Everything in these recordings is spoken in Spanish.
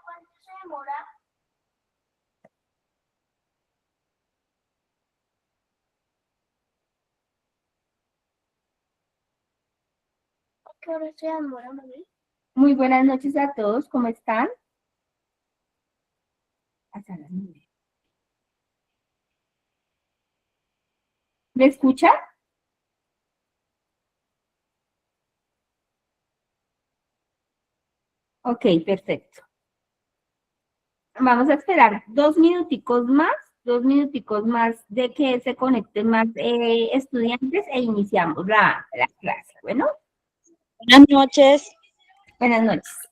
¿Cuánto se demora? ¿Qué hora se demora, mami? Muy buenas noches a todos, ¿cómo están? Hasta las 9. ¿Me escucha? Ok, perfecto. Vamos a esperar 2 minuticos más de que se conecten más estudiantes e iniciamos la clase. Bueno, Buenas noches. buenas noches.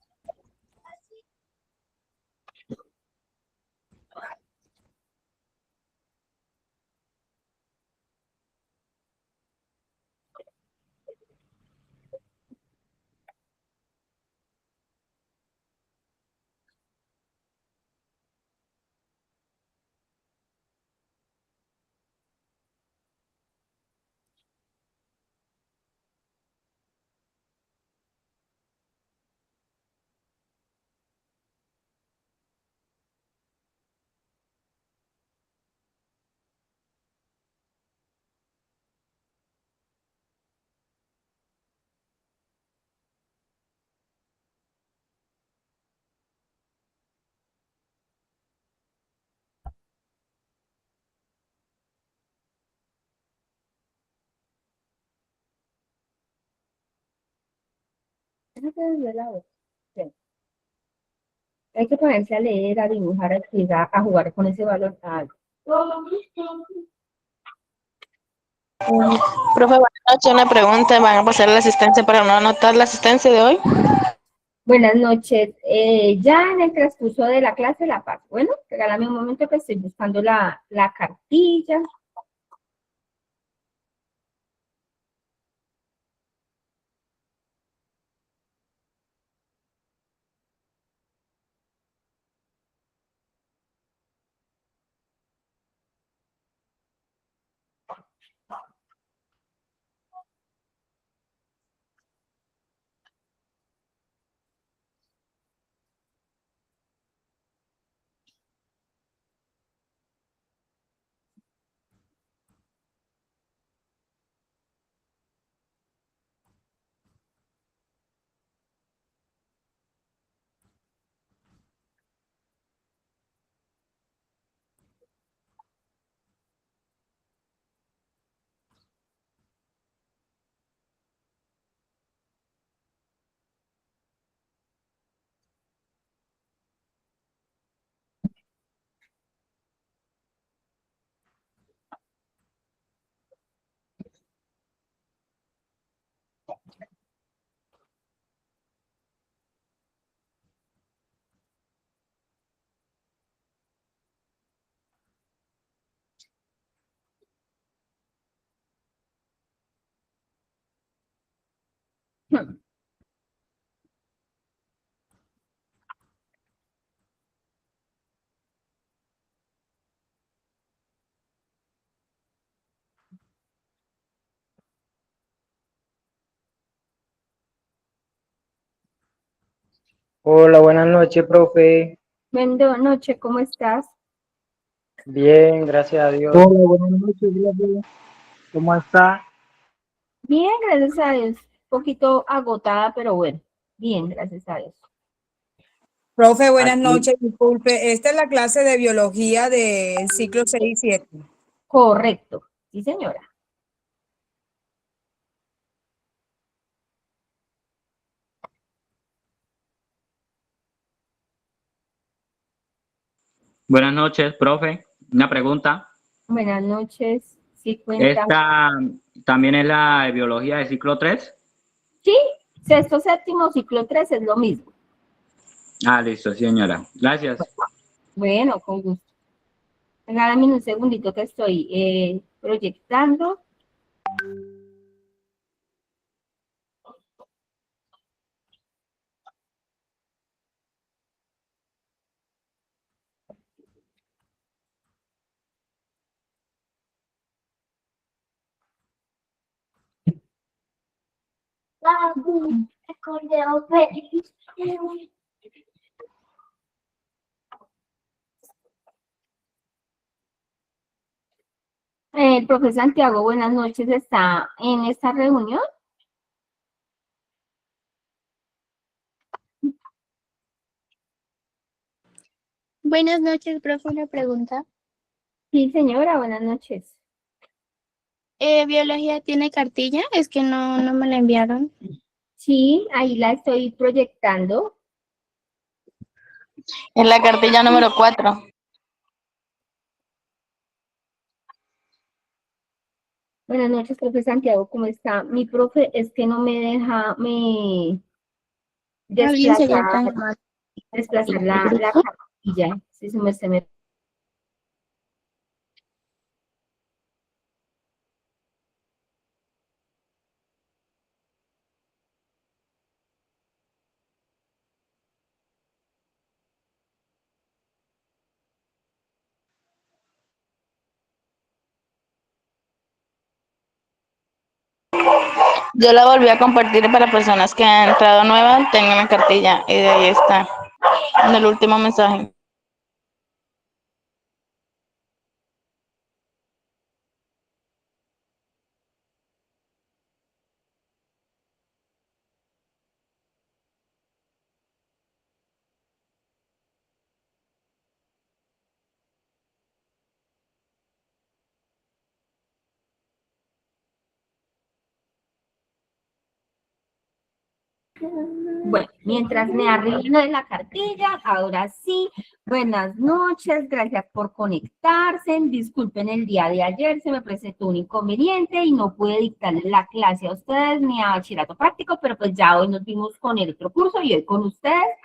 Sí. Hay que ponerse a leer, a dibujar, a escribir, a jugar con ese balón. Profe, buenas noches. Una pregunta. ¿Van a pasar la asistencia para no anotar la asistencia de hoy? Buenas noches. Ya en el transcurso de la clase la paso. Bueno, regálame un momento que estoy buscando la cartilla. Hola, buenas noches, profe. Buenas noches, ¿cómo estás? Bien, gracias a Dios. Hola, buenas noches, profe. ¿Cómo está? Bien, gracias a Dios. Un poquito agotada, pero bueno, bien, gracias a Dios. Profe, buenas Aquí, noches. Disculpe, esta es la clase de biología del ciclo 6 y 7. Correcto, sí, señora. Buenas noches, profe. Una pregunta. Buenas noches. Sí, cuenta. ¿Esta también es la de biología de ciclo 3? Sí, sexto, séptimo, ciclo 3 es lo mismo. Ah, listo, sí, señora. Gracias. Bueno, con gusto. Regálame un segundito que estoy proyectando. Acordeón feliz. El profesor Santiago, buenas noches, ¿está en esta reunión? Buenas noches, profe, una pregunta. Sí, señora, buenas noches. ¿Biología tiene cartilla? Es que no me la enviaron. Sí, ahí la estoy proyectando. En la cartilla número 4. Buenas noches, profe Santiago, ¿cómo está? Mi profe es que no me deja ¿Alguien sería desplazar, tan amable desplazar del la grupo? cartilla. Sí, se me... Yo la volví a compartir para personas que han entrado nuevas, tengan la cartilla y de ahí está, en el último mensaje. Bueno, mientras me arreglo de la cartilla, ahora sí, buenas noches, gracias por conectarse, disculpen el día de ayer, se me presentó un inconveniente y no pude dictarles la clase a ustedes ni a bachillerato práctico, pero pues ya hoy nos vimos con el otro curso y hoy con ustedes.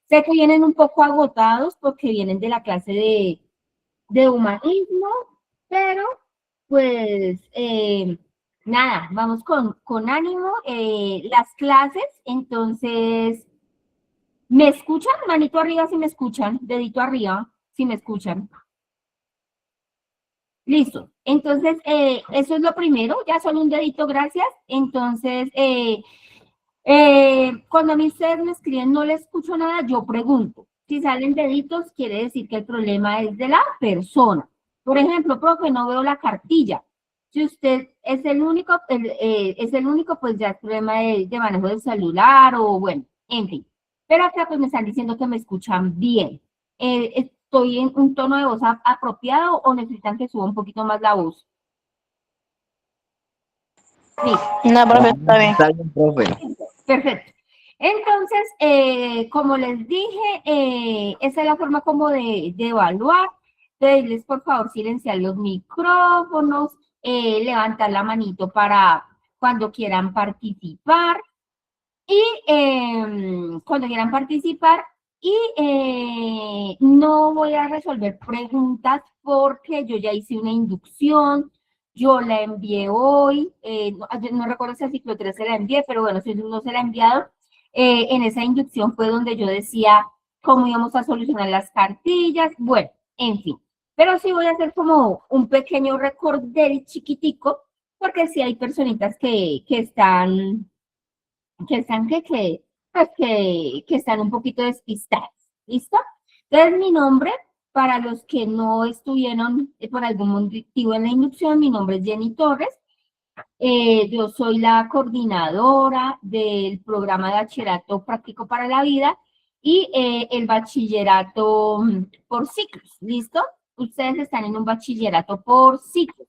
Sé que vienen un poco agotados porque vienen de la clase de humanismo, pero pues nada, vamos con ánimo. Las clases, entonces, ¿me escuchan? Manito arriba si me escuchan, dedito arriba si me escuchan. Listo. Entonces, eso es lo primero, ya solo un dedito, gracias. Entonces, cuando a mí ustedes me escriben no les escucho nada, yo pregunto. Si salen deditos, quiere decir que el problema es de la persona. Por ejemplo, profe, no veo la cartilla. Si usted es el único, pues ya es problema de manejo del celular o bueno, en fin. Pero acá pues me están diciendo que me escuchan bien. ¿Estoy en un tono de voz apropiado o necesitan que suba un poquito más la voz? Listo. No, profe, está bien. Está bien, profe. Perfecto. Entonces, como les dije, esa es la forma como de evaluar. Pedirles, por favor, silenciar los micrófonos, levantar la manito para cuando quieran participar. Y cuando quieran participar, y no voy a resolver preguntas porque yo ya hice una inducción, yo la envié hoy, no recuerdo si al ciclo 3 se la envié, pero bueno, si no se la he enviado, en esa inducción fue donde yo decía cómo íbamos a solucionar las cartillas, bueno, en fin. Pero sí voy a hacer como un pequeño recorder chiquitico, porque sí hay personitas que están que están un poquito despistadas. ¿Listo? Entonces, mi nombre, para los que no estuvieron por algún motivo en la inducción, mi nombre es Jenny Torres. Yo soy la coordinadora del programa de bachillerato práctico para la vida y el bachillerato por ciclos. ¿Listo? Ustedes están en un bachillerato por ciclos.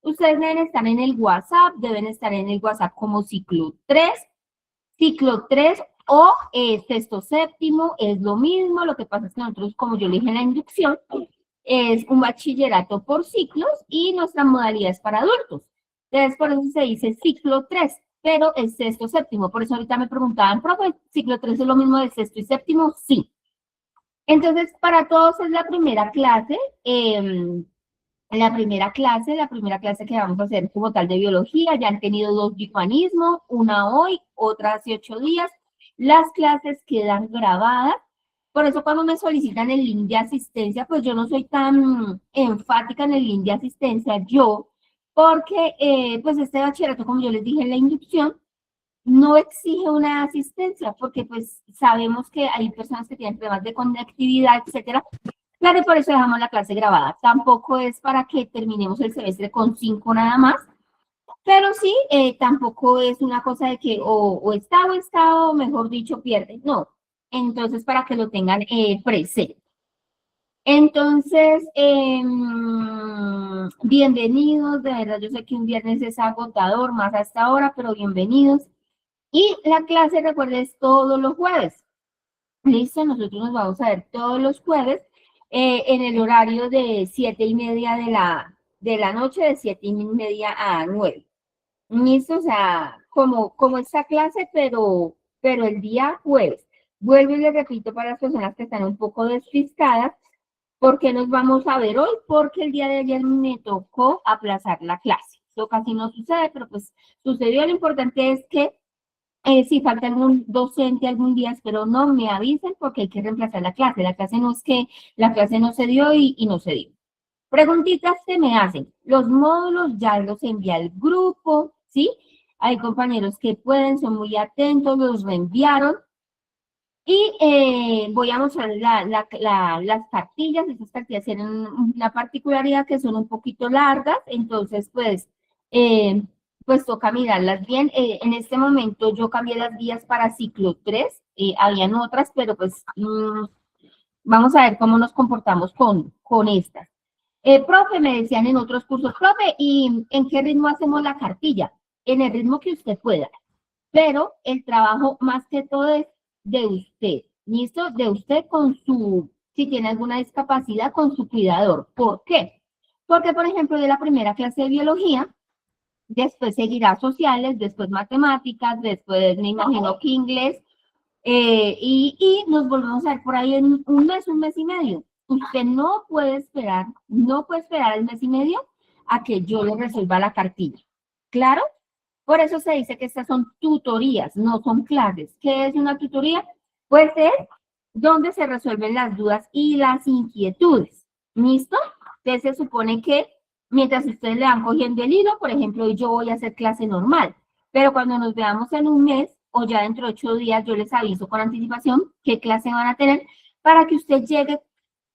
Ustedes deben estar en el WhatsApp, como ciclo 3 o sexto séptimo, es lo mismo, lo que pasa es que nosotros, como yo le dije en la inducción, es un bachillerato por ciclos y nuestra modalidad es para adultos. Entonces, por eso se dice ciclo 3, pero es sexto, séptimo. Por eso ahorita me preguntaban, profe, ¿ciclo 3 es lo mismo de sexto y séptimo? Sí. Entonces, para todos es la primera clase. La primera clase que vamos a hacer como tal de biología, ya han tenido 2 de humanismo, una hoy, otra hace 8 días. Las clases quedan grabadas. Por eso cuando me solicitan el link de asistencia, pues yo no soy tan enfática en el link de asistencia, porque pues este bachillerato, como yo les dije en la inducción, no exige una asistencia, porque pues sabemos que hay personas que tienen problemas de conectividad, etcétera. Claro, y por eso dejamos la clase grabada. Tampoco es para que terminemos el semestre con 5 nada más, pero sí, tampoco es una cosa de que o está o está, o mejor dicho, pierde. No. Entonces, para que lo tengan presente. Entonces, bienvenidos, de verdad, yo sé que un viernes es agotador, más hasta ahora, pero bienvenidos. Y la clase, recuerden, es todos los jueves. Listo, nosotros nos vamos a ver todos los jueves en el horario de 7:30 de la noche, de 7:30 a 9. Listo, o sea, como esta clase, pero el día jueves. Vuelvo y les repito para las personas que están un poco despistadas, ¿por qué nos vamos a ver hoy? Porque el día de ayer me tocó aplazar la clase. Esto casi no sucede, pero pues sucedió. Lo importante es que si falta algún docente algún día, espero no me avisen porque hay que reemplazar la clase. La clase no es que la clase no se dio y no se dio. Preguntitas que me hacen. Los módulos ya los envié al grupo, ¿sí? Hay compañeros que pueden, son muy atentos, los reenviaron. Y voy a mostrar las cartillas. Estas cartillas tienen una particularidad que son un poquito largas, entonces pues toca mirarlas bien. En este momento yo cambié las guías para ciclo 3, habían otras, pero pues vamos a ver cómo nos comportamos con estas. Profe, me decían en otros cursos, profe, ¿y en qué ritmo hacemos la cartilla? En el ritmo que usted pueda, pero el trabajo más que todo es de usted, ¿listo? De usted con si tiene alguna discapacidad, con su cuidador. ¿Por qué? Porque, por ejemplo, de la primera clase de biología, después seguirá sociales, después matemáticas, después me imagino que inglés, y nos volvemos a ver por ahí en un mes y medio. Usted no puede esperar el mes y medio a que yo le resuelva la cartilla. ¿Claro? Por eso se dice que estas son tutorías, no son clases. ¿Qué es una tutoría? Pues es donde se resuelven las dudas y las inquietudes. ¿Listo? Entonces se supone que mientras ustedes le van cogiendo el hilo, por ejemplo, yo voy a hacer clase normal, pero cuando nos veamos en un mes o ya dentro de 8 días, yo les aviso con anticipación qué clase van a tener para que usted llegue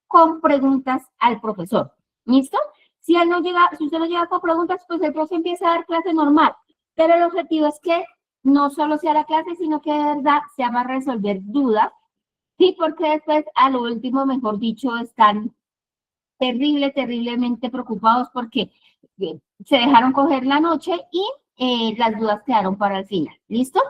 con preguntas al profesor. ¿Listo? Si usted no llega con preguntas, pues el profe empieza a dar clase normal. Pero el objetivo es que no solo sea la clase, sino que de verdad sea para resolver dudas. Sí, porque después, a lo último, mejor dicho, están terriblemente preocupados porque se dejaron coger la noche y las dudas quedaron para el final. ¿Listo?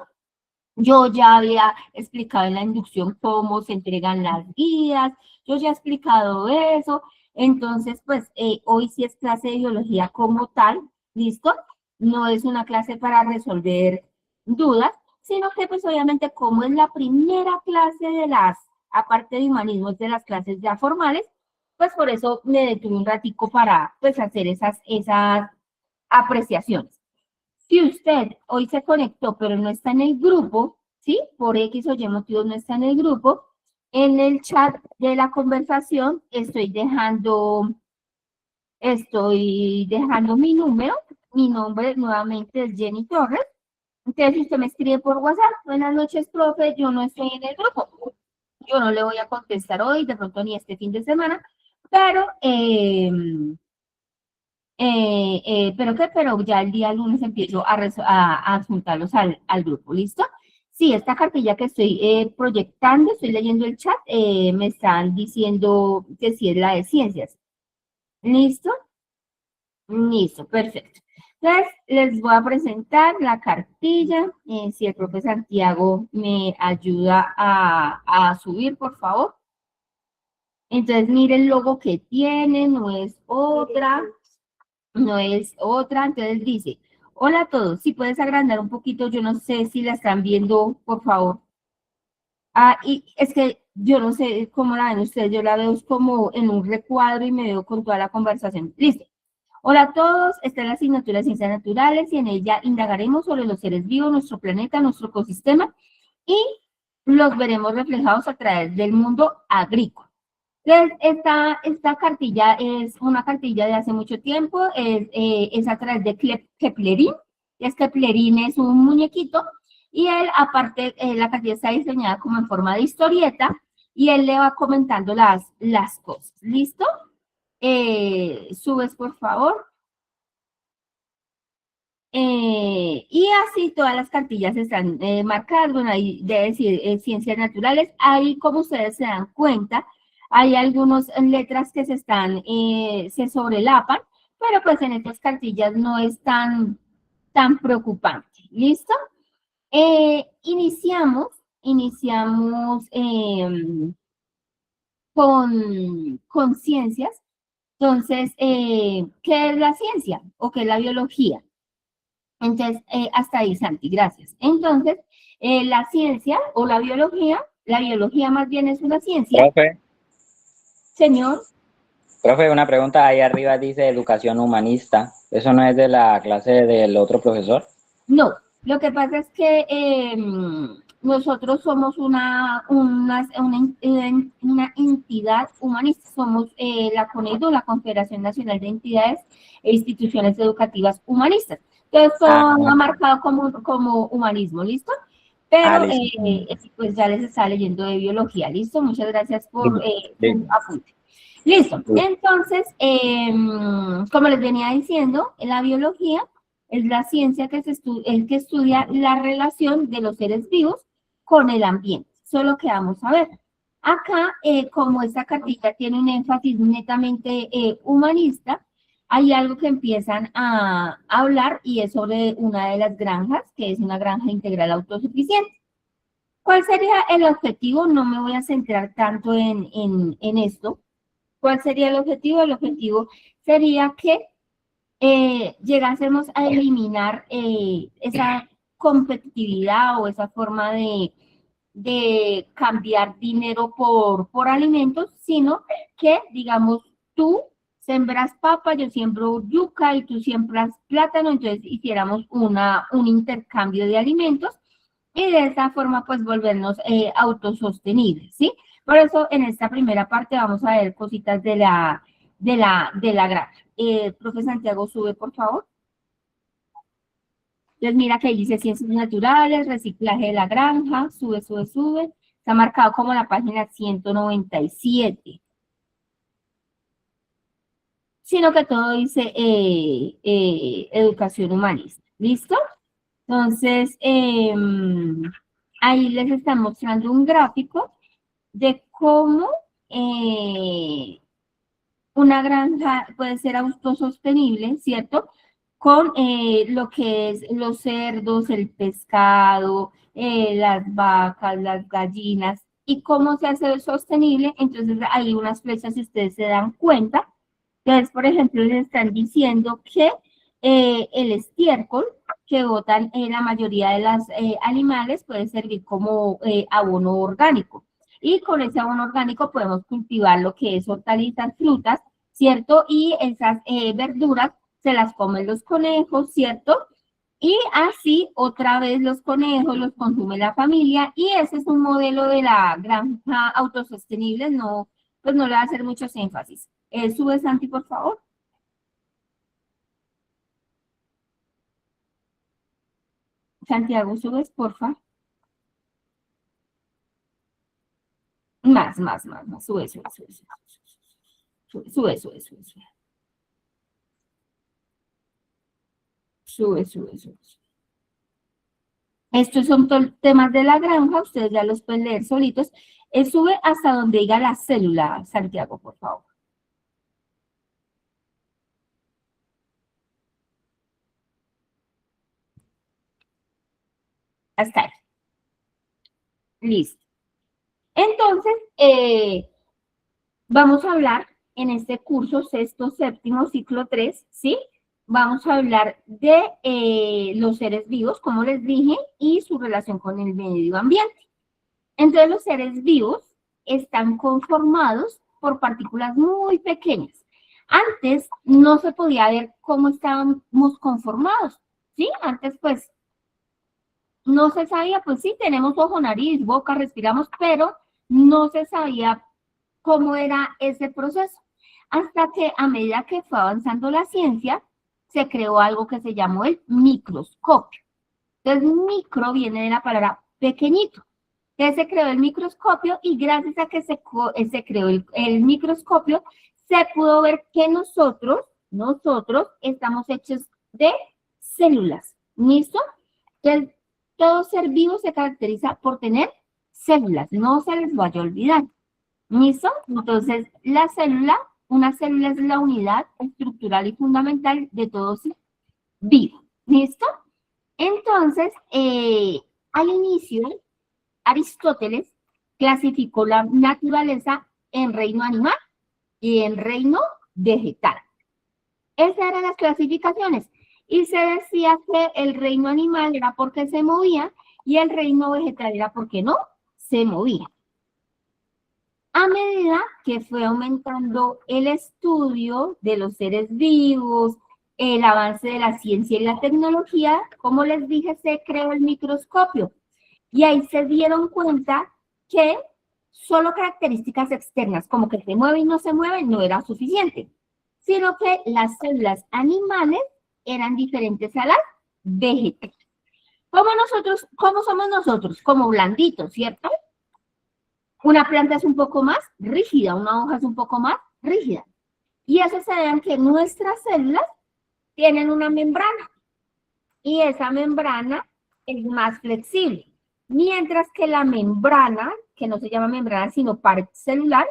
Yo ya había explicado en la inducción cómo se entregan las guías, yo ya he explicado eso. Entonces, pues, hoy sí es clase de biología como tal, ¿listo? No es una clase para resolver dudas, sino que pues obviamente como es la primera clase aparte de humanismo, de las clases ya formales, pues por eso me detuve un ratico para pues hacer esas apreciaciones. Si usted hoy se conectó pero no está en el grupo, ¿sí? Por X o Y motivos no está en el grupo, en el chat de la conversación estoy dejando mi número. Mi nombre nuevamente es Jenny Torres. Entonces, si usted me escribe por WhatsApp, buenas noches, profe, yo no estoy en el grupo. Yo no le voy a contestar hoy, de pronto ni este fin de semana, pero ya el día lunes empiezo a adjuntarlos al grupo, ¿listo? Sí, esta cartilla que estoy proyectando, estoy leyendo el chat, me están diciendo que sí es la de ciencias. ¿Listo? Listo, perfecto. Entonces, les voy a presentar la cartilla. Si el profe Santiago me ayuda a subir, por favor. Entonces, mire el logo que tiene, no es otra, Entonces dice, hola a todos, si puedes agrandar un poquito, yo no sé si la están viendo, por favor. Ah, y es que yo no sé cómo la ven ustedes, yo la veo como en un recuadro y me veo con toda la conversación. Listo. Hola a todos, esta es la asignatura de Ciencias Naturales y en ella indagaremos sobre los seres vivos, nuestro planeta, nuestro ecosistema y los veremos reflejados a través del mundo agrícola. Entonces, esta cartilla es una cartilla de hace mucho tiempo, es a través de Keplerín. Keplerín es un muñequito y él, aparte, la cartilla está diseñada como en forma de historieta y él le va comentando las cosas. ¿Listo? Subes, por favor. Y así todas las cartillas están marcadas, bueno, ahí debe decir ciencias naturales. Ahí, como ustedes se dan cuenta, hay algunas letras que se sobrelapan, pero pues en estas cartillas no es tan preocupante. ¿Listo? Iniciamos con ciencias. Entonces, ¿qué es la ciencia o qué es la biología? Entonces, hasta ahí, Santi, gracias. Entonces, la ciencia o la biología más bien es una ciencia. Profe, Señor, una pregunta ahí arriba dice educación humanista. ¿Eso no es de la clase del otro profesor? no. Lo que pasa es que nosotros somos una entidad humanista. Somos la CONEDU, la Confederación Nacional de Entidades e Instituciones Educativas Humanistas. Entonces, todo lo ha marcado como humanismo, ¿listo? Pero, listo. pues ya les está leyendo de biología, ¿listo? Muchas gracias por Listo. su apunte. Listo. Entonces, como les venía diciendo, la biología es la ciencia que estudia la relación de los seres vivos con el ambiente. Eso es lo que vamos a ver. Acá, como esta cartita tiene un énfasis netamente humanista, hay algo que empiezan a hablar y es sobre una de las granjas, que es una granja integral autosuficiente. ¿Cuál sería el objetivo? No me voy a centrar tanto en esto. ¿Cuál sería el objetivo? El objetivo sería que llegásemos a eliminar esa competitividad o esa forma de cambiar dinero por alimentos, sino que, digamos, tú sembras papa, yo siembro yuca y tú siembras plátano, entonces hiciéramos un intercambio de alimentos y de esa forma pues volvernos autosostenibles, ¿sí? Por eso en esta primera parte vamos a ver cositas de la granja. Profe Santiago, sube por favor. Entonces mira que ahí dice ciencias naturales, reciclaje de la granja, sube. Está marcado como la página 197. Sino que todo dice educación humanista. ¿Listo? Entonces, ahí les están mostrando un gráfico de cómo una granja puede ser autosostenible, ¿cierto? Con lo que es los cerdos, el pescado, las vacas, las gallinas, y cómo se hace sostenible. Entonces, hay unas flechas, si ustedes se dan cuenta. Entonces, por ejemplo, les están diciendo que el estiércol que botan la mayoría de los animales puede servir como abono orgánico. Y con ese abono orgánico podemos cultivar lo que es hortalizas, frutas, ¿cierto? Y esas verduras se las comen los conejos, ¿cierto? Y así otra vez los conejos los consume la familia y ese es un modelo de la granja autosostenible, no, pues no le va a hacer muchos énfasis. Sube Santi, por favor. Santiago, subes, porfa. Más. Sube. Estos son temas de la granja, ustedes ya los pueden leer solitos. Sube hasta donde diga la célula, Santiago, por favor. Hasta ahí. Listo. Entonces, Vamos a hablar en este curso sexto, séptimo, ciclo 3, ¿sí? Vamos a hablar de los seres vivos, como les dije, y su relación con el medio ambiente. Entonces, los seres vivos están conformados por partículas muy pequeñas. Antes no se podía ver cómo estábamos conformados, ¿sí? Antes, pues, no se sabía, pues sí, tenemos ojo, nariz, boca, respiramos, pero no se sabía cómo era ese proceso. Hasta que a medida que fue avanzando la ciencia, se creó algo que se llamó el microscopio. Entonces, micro viene de la palabra pequeñito. Entonces, se creó el microscopio y gracias a que se creó el microscopio, se pudo ver que nosotros estamos hechos de células. ¿Listo? Entonces, todo ser vivo se caracteriza por tener células. No se les vaya a olvidar. ¿Listo? Entonces, una célula es la unidad estructural y fundamental de todo ser vivo. ¿Listo? Entonces, al inicio, Aristóteles clasificó la naturaleza en reino animal y en reino vegetal. Esas eran las clasificaciones. Y se decía que el reino animal era porque se movía y el reino vegetal era porque no se movía. A medida que fue aumentando el estudio de los seres vivos, el avance de la ciencia y la tecnología, como les dije, se creó el microscopio. Y ahí se dieron cuenta que solo características externas, como que se mueve y no se mueve, no era suficiente, sino que las células animales eran diferentes a las vegetales. ¿Cómo somos nosotros? Como blanditos, ¿cierto? Una planta es un poco más rígida, una hoja es un poco más rígida. Y eso se debe a que nuestras células tienen una membrana. Y esa membrana es más flexible. Mientras que la membrana, que no se llama membrana, sino pared celular,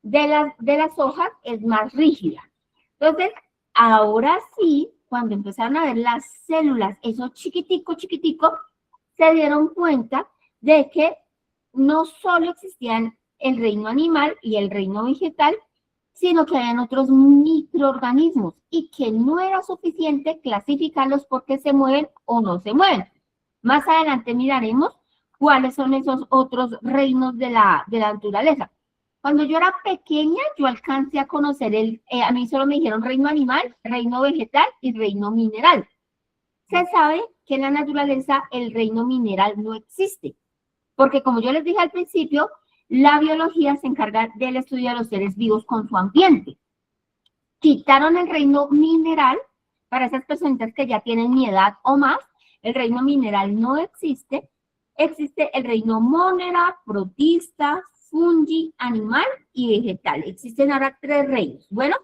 de las hojas es más rígida. Entonces, ahora sí, cuando empezaron a ver las células, esos chiquiticos, se dieron cuenta de que no solo existían el reino animal y el reino vegetal, sino que habían otros microorganismos y que no era suficiente clasificarlos porque se mueven o no se mueven. Más adelante miraremos cuáles son esos otros reinos de la naturaleza. Cuando yo era pequeña, yo alcancé a conocer a mí solo me dijeron reino animal, reino vegetal y reino mineral. Se sabe que en la naturaleza el reino mineral no existe, porque como yo les dije al principio, la biología se encarga del estudio de los seres vivos con su ambiente. Quitaron el reino mineral para esas personitas que ya tienen mi edad o más. El reino mineral no existe. Existe el reino monera, protista, fungi, animal y vegetal. Existen ahora 3 reinos. Bueno,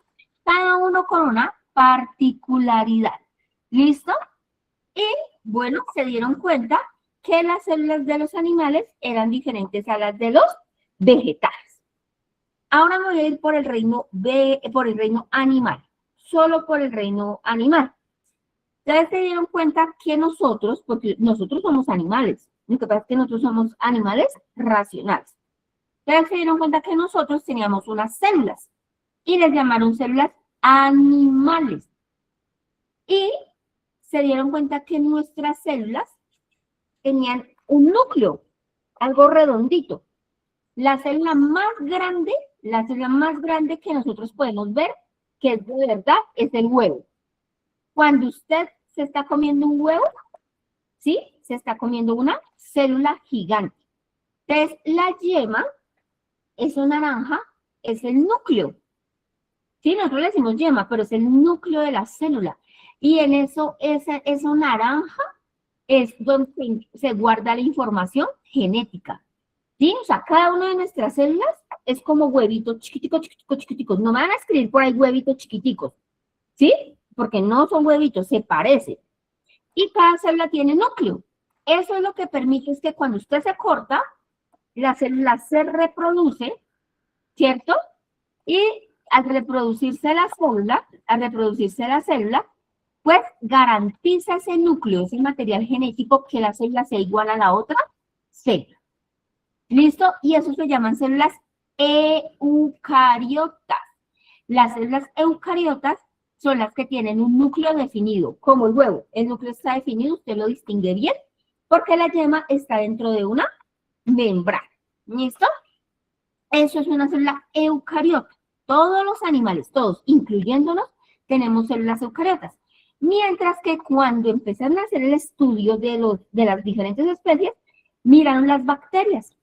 cada uno con una particularidad. ¿Listo? Y bueno, se dieron cuenta que las células de los animales eran diferentes a las de los vegetales. Ahora me voy a ir por el reino animal, solo por el reino animal. Ustedes se dieron cuenta que nosotros, porque nosotros somos animales, lo que pasa es que nosotros somos animales racionales. Ustedes se dieron cuenta que nosotros teníamos unas células y les llamaron células animales. Y se dieron cuenta que nuestras células tenían un núcleo, algo redondito. La célula más grande que nosotros podemos ver, que es de verdad, es el huevo. Cuando usted se está comiendo un huevo, ¿sí? Se está comiendo una célula gigante. Entonces, la yema, eso naranja, es el núcleo. Sí, nosotros le decimos yema, pero es el núcleo de la célula. Y en eso naranja es donde se guarda la información genética. ¿Sí? O sea, cada una de nuestras células es como huevitos chiquiticos. No me van a escribir por ahí huevitos chiquiticos. ¿Sí? Porque no son huevitos, se parecen. Y cada célula tiene núcleo. Eso es lo que permite es que cuando usted se corta, la célula se reproduce, ¿cierto? Y al reproducirse la célula, pues garantiza ese núcleo, ese material genético, que la célula sea igual a la otra célula. ¿Listo? Y eso se llaman células eucariotas. Las células eucariotas son las que tienen un núcleo definido, como el huevo. El núcleo está definido, usted lo distingue bien, porque la yema está dentro de una membrana. ¿Listo? Eso es una célula eucariota. Todos los animales, todos, incluyéndonos, tenemos células eucariotas. Mientras que cuando empezaron a hacer el estudio de las diferentes especies, miraron las bacterias.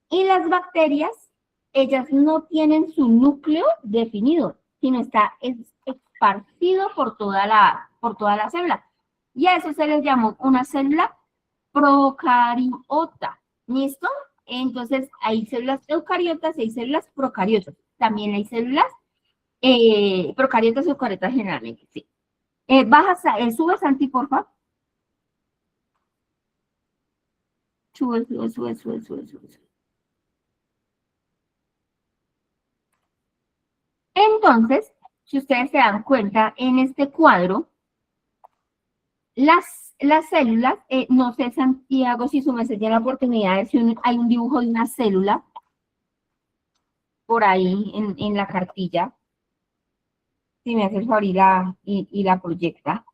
Y las bacterias, ellas no tienen su núcleo definido, sino está esparcido por toda la célula. Y a eso se les llamó una célula procariota. ¿Listo? Entonces, hay células eucariotas y hay células procariotas. También hay células procariotas y eucariotas generalmente, sí. Sube, Santi, por favor. Sube. Entonces, si ustedes se dan cuenta, en este cuadro, las células, no sé, Santiago, si su merced tiene la oportunidad de ver si hay un dibujo de una célula por ahí en la cartilla. Si me hace el favor y la proyecta.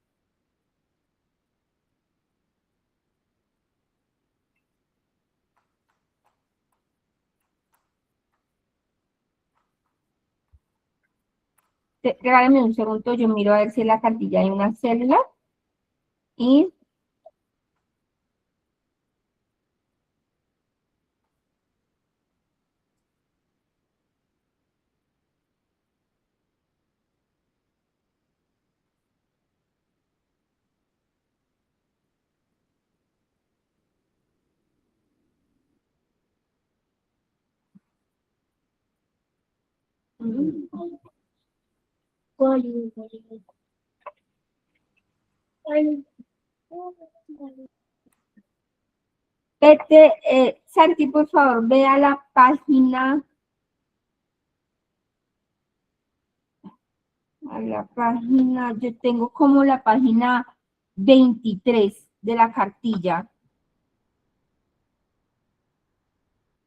Regálame un segundo, yo miro a ver si en la cartilla hay una célula. Y Santi, por favor, vea la página. Yo tengo como la página 23 de la cartilla.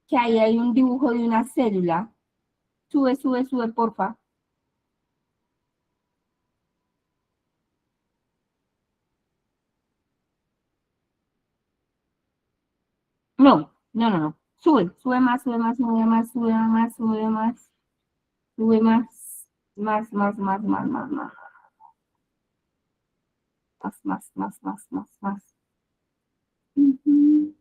Que ahí hay un dibujo de una célula. Sube, porfa. No. Sube más. Más. Ujú.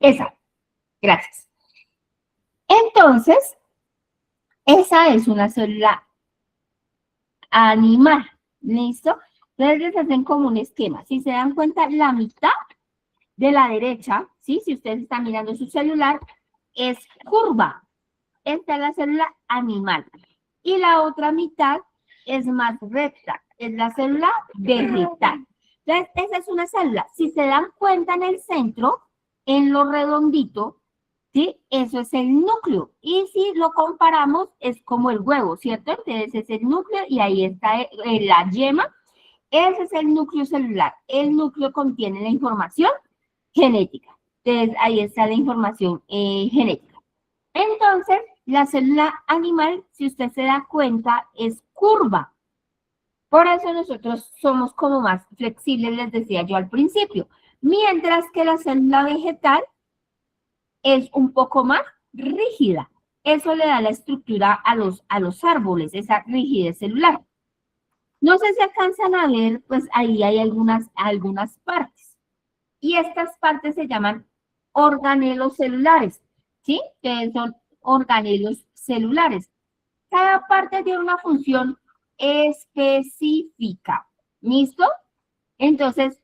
Esa, gracias. Entonces, esa es una célula animal, ¿listo? Entonces les hacen como un esquema. Si se dan cuenta, la mitad de la derecha, ¿sí? Si ustedes están mirando su celular, es curva. Esta es la célula animal. Y la otra mitad es más recta, es la célula vegetal. Entonces, esa es una célula. Si se dan cuenta en el centro, en lo redondito, ¿sí? Eso es el núcleo. Y si lo comparamos, es como el huevo, ¿cierto? Entonces, es el núcleo y ahí está la yema. Ese es el núcleo celular. El núcleo contiene la información genética. Entonces, ahí está la información genética. Entonces, la célula animal, si usted se da cuenta, es curva. Por eso nosotros somos como más flexibles, les decía yo al principio. Mientras que la célula vegetal es un poco más rígida. Eso le da la estructura a los árboles, esa rigidez celular. No sé si alcanzan a ver, pues ahí hay algunas partes. Y estas partes se llaman organelos celulares, ¿sí? Que son organelos celulares. Cada parte tiene una función específica. ¿Listo? Entonces,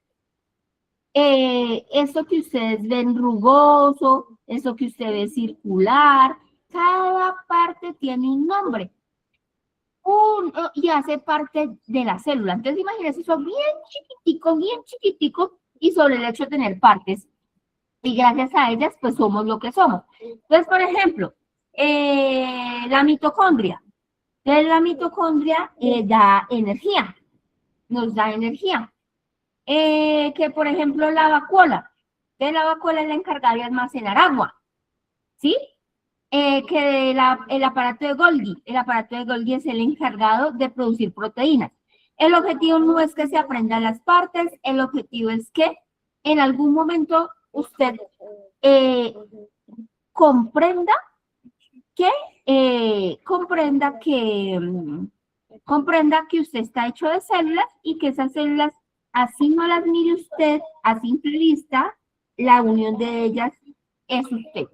eso que ustedes ven rugoso, eso que usted ve circular, cada parte tiene un nombre. Y hace parte de la célula. Entonces, imagínense eso bien chiquitico, y sobre el hecho de tener partes. Y gracias a ellas, pues somos lo que somos. Entonces, por ejemplo, la mitocondria. Entonces, la mitocondria da energía, nos da energía. Que, por ejemplo, la vacuola. Entonces, la vacuola es la encargada de almacenar agua, ¿sí? Que el aparato de Golgi. El aparato de Golgi es el encargado de producir proteínas. El objetivo no es que se aprendan las partes, el objetivo es que en algún momento usted comprenda que usted está hecho de células y que esas células, así no las mire usted a simple vista, la unión de ellas es usted.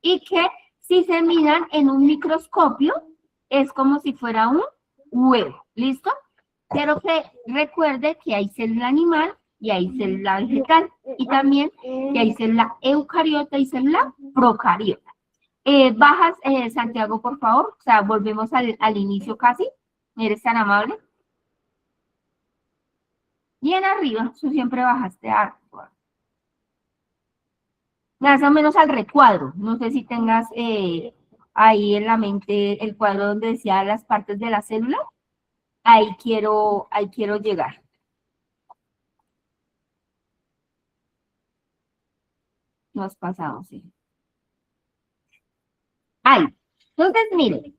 Y que si se miran en un microscopio, es como si fuera un huevo, ¿listo? Quiero que recuerde que hay célula animal y hay célula vegetal, y también que hay célula eucariota y célula procariota. Bajas, Santiago, por favor, o sea, volvemos al inicio casi, eres tan amable. Bien arriba, tú siempre bajaste a... Más o menos al recuadro, no sé si tengas ahí en la mente el cuadro donde decía las partes de la célula. Ahí quiero llegar. Nos pasamos, sí. Ahí. Entonces, miren.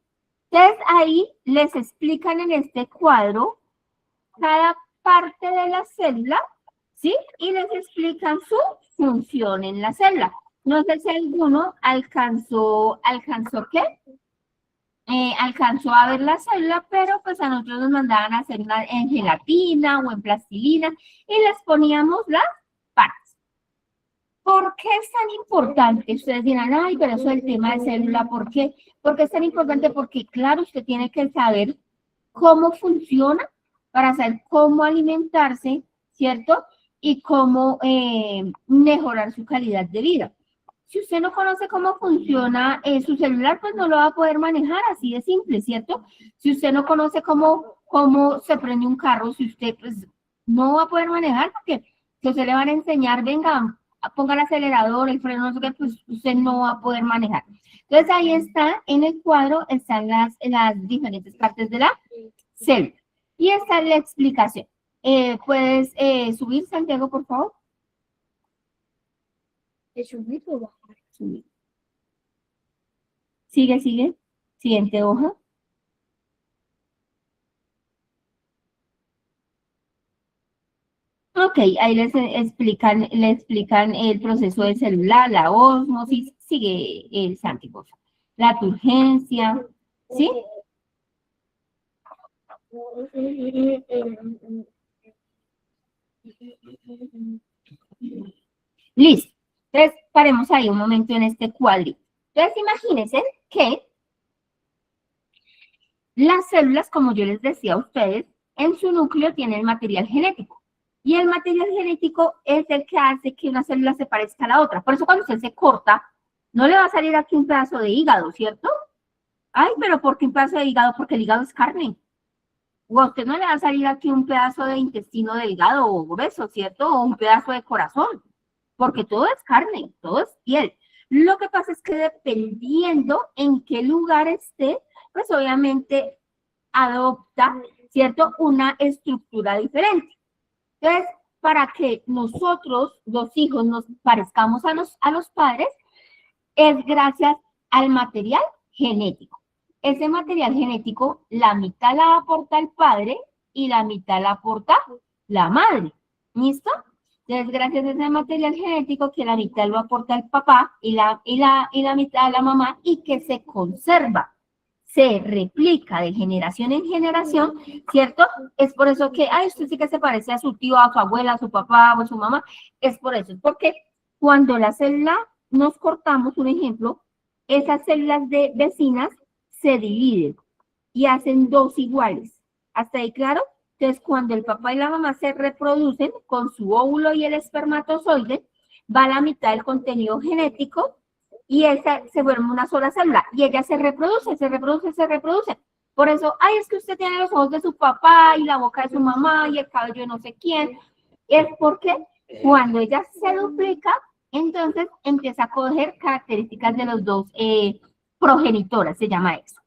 Entonces, ahí les explican en este cuadro cada parte de la célula, ¿sí? Y les explican su función en la célula. No sé si alguno alcanzó ¿qué? Alcanzó a ver la célula, pero pues a nosotros nos mandaban a hacer una en gelatina o en plastilina y les poníamos las partes. ¿Por qué es tan importante? Ustedes dirán, ay, pero eso es el tema de célula, ¿por qué? Porque es tan importante porque, claro, usted tiene que saber cómo funciona para saber cómo alimentarse, ¿cierto? Y cómo mejorar su calidad de vida. Si usted no conoce cómo funciona su celular, pues no lo va a poder manejar, así de simple, ¿cierto? Si usted no conoce cómo se prende un carro, si usted pues no va a poder manejar, porque si usted le van a enseñar, venga, ponga el acelerador, el freno, no sé qué, pues usted no va a poder manejar. Entonces ahí está, en el cuadro, están las diferentes partes de la célula. Y esta es la explicación. ¿Puedes subir, Santiago, por favor? ¿Es subir o bajar? Subir. Sigue. Siguiente hoja. Ok, ahí le explican el proceso de celular, la ósmosis, sigue el Santi, por favor. La turgencia, ¿sí? Listo. Entonces, paremos ahí un momento en este cuadrito. Entonces, imagínense que las células, como yo les decía a ustedes, en su núcleo tienen material genético. Y el material genético es el que hace que una célula se parezca a la otra. Por eso cuando usted se corta, no le va a salir aquí un pedazo de hígado, ¿cierto? Ay, pero ¿por qué un pedazo de hígado? Porque el hígado es carne. O a usted no le va a salir aquí un pedazo de intestino delgado o grueso, ¿cierto? O un pedazo de corazón. Porque todo es carne, todo es piel. Lo que pasa es que dependiendo en qué lugar esté, pues obviamente adopta, ¿cierto? Una estructura diferente. Entonces, para que nosotros, los hijos, nos parezcamos a los padres, es gracias al material genético. Ese material genético, la mitad la aporta el padre y la mitad la aporta la madre. ¿Listo? Entonces, gracias a ese material genético que la mitad lo aporta el papá y la mitad la mamá y que se conserva, se replica de generación en generación, ¿cierto? Es por eso que, ay, usted sí que se parece a su tío, a su abuela, a su papá o a su mamá. Es por eso, es porque cuando la célula nos cortamos, un ejemplo, esas células de vecinas se dividen y hacen dos iguales. ¿Hasta ahí claro? Entonces, cuando el papá y la mamá se reproducen con su óvulo y el espermatozoide, va la mitad del contenido genético y esa se vuelve una sola célula y ella se reproduce. Por eso, ay, es que usted tiene los ojos de su papá y la boca de su mamá y el cabello de no sé quién. Es porque Cuando ella se duplica, entonces empieza a coger características de los dos progenitoras, se llama eso.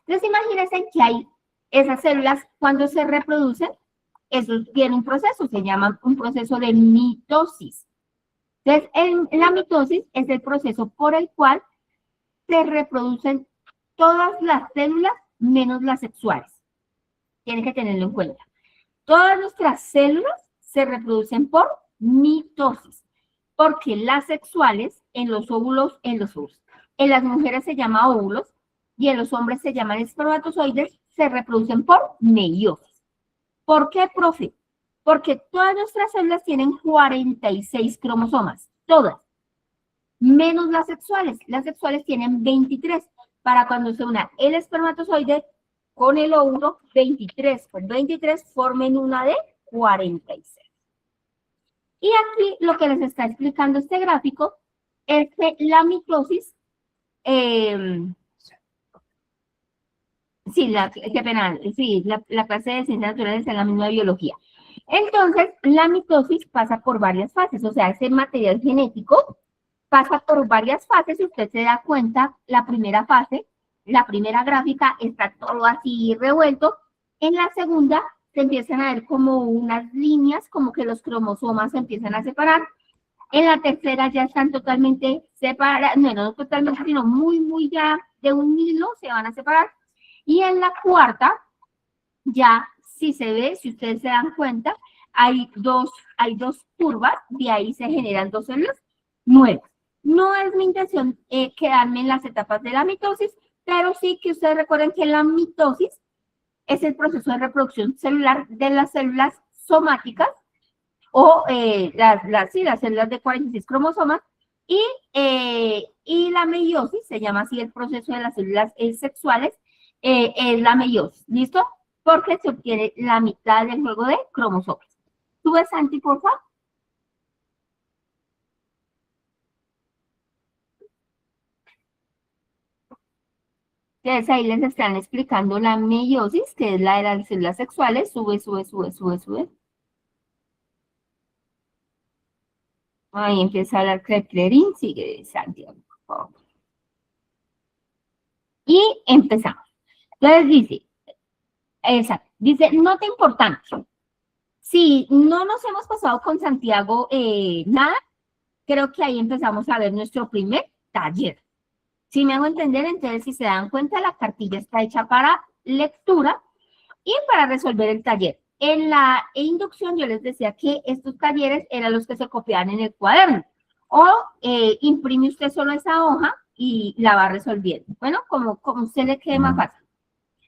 Entonces imagínense que hay esas células cuando se reproducen, eso tiene un proceso, se llama un proceso de mitosis. Entonces, la mitosis es el proceso por el cual se reproducen todas las células menos las sexuales. Tienen que tenerlo en cuenta. Todas nuestras células se reproducen por mitosis, porque las sexuales en las mujeres se llama óvulos y en los hombres se llaman espermatozoides, se reproducen por meiosis. ¿Por qué, profe? Porque todas nuestras células tienen 46 cromosomas, todas, menos las sexuales. Las sexuales tienen 23. Para cuando se una el espermatozoide con el óvulo, 23 por 23 formen una de 46. Y aquí lo que les está explicando este gráfico es que la mitosis, la clase de ciencias naturales es la misma de biología. Entonces, la mitosis pasa por varias fases, o sea, ese material genético pasa por varias fases. Si usted se da cuenta, la primera fase, la primera gráfica, está todo así revuelto. En la segunda, se empiezan a ver como unas líneas, como que los cromosomas se empiezan a separar. En la tercera ya están totalmente separadas, no totalmente, sino muy ya de un hilo se van a separar. Y en la cuarta, ya si se ve, si ustedes se dan cuenta, hay dos curvas, de ahí se generan dos células nuevas. No es mi intención quedarme en las etapas de la mitosis, pero sí que ustedes recuerden que la mitosis es el proceso de reproducción celular de las células somáticas o las células de 46 cromosomas y la meiosis, se llama así el proceso de las células sexuales, es la meiosis, ¿listo? Porque se obtiene la mitad del juego de cromosomas. Sube, Santi, por favor. Entonces ahí les están explicando la meiosis, que es la de las células sexuales. Sube. Ahí empieza a hablar Keplerín, sigue Santiago, por favor. Y empezamos. Entonces dice, nota importante. Si no nos hemos pasado con Santiago nada, creo que ahí empezamos a ver nuestro primer taller. Si me hago entender, entonces si se dan cuenta, la cartilla está hecha para lectura y para resolver el taller. En la inducción yo les decía que estos talleres eran los que se copiaban en el cuaderno. O imprime usted solo esa hoja y la va resolviendo. Bueno, como usted le quede más fácil.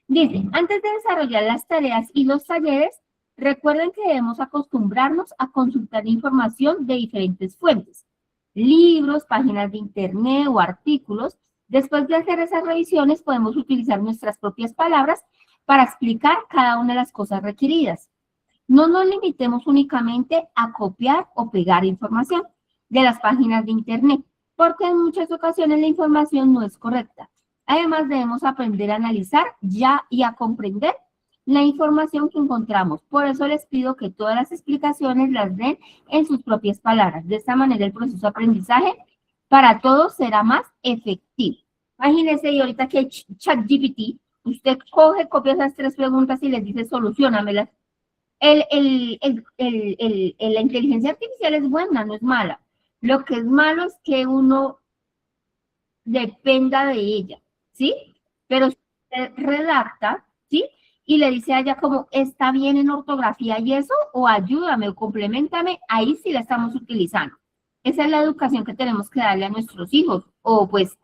Dice, antes de desarrollar las tareas y los talleres, recuerden que debemos acostumbrarnos a consultar información de diferentes fuentes. Libros, páginas de internet o artículos. Después de hacer esas revisiones, podemos utilizar nuestras propias palabras para explicar cada una de las cosas requeridas. No nos limitemos únicamente a copiar o pegar información de las páginas de internet, porque en muchas ocasiones la información no es correcta. Además, debemos aprender a analizar y a comprender la información que encontramos. Por eso les pido que todas las explicaciones las den en sus propias palabras. De esta manera, el proceso de aprendizaje para todos será más efectivo. Imagínense, y ahorita que ChatGPT, usted copia esas 3 preguntas y les dice, soluciónamelas. La inteligencia artificial es buena, no es mala. Lo que es malo es que uno dependa de ella, ¿sí? Pero si usted redacta, ¿sí? Y le dice a ella como, ¿está bien en ortografía y eso? O ayúdame o complementame, ahí sí la estamos utilizando. Esa es la educación que tenemos que darle a nuestros hijos, o pues,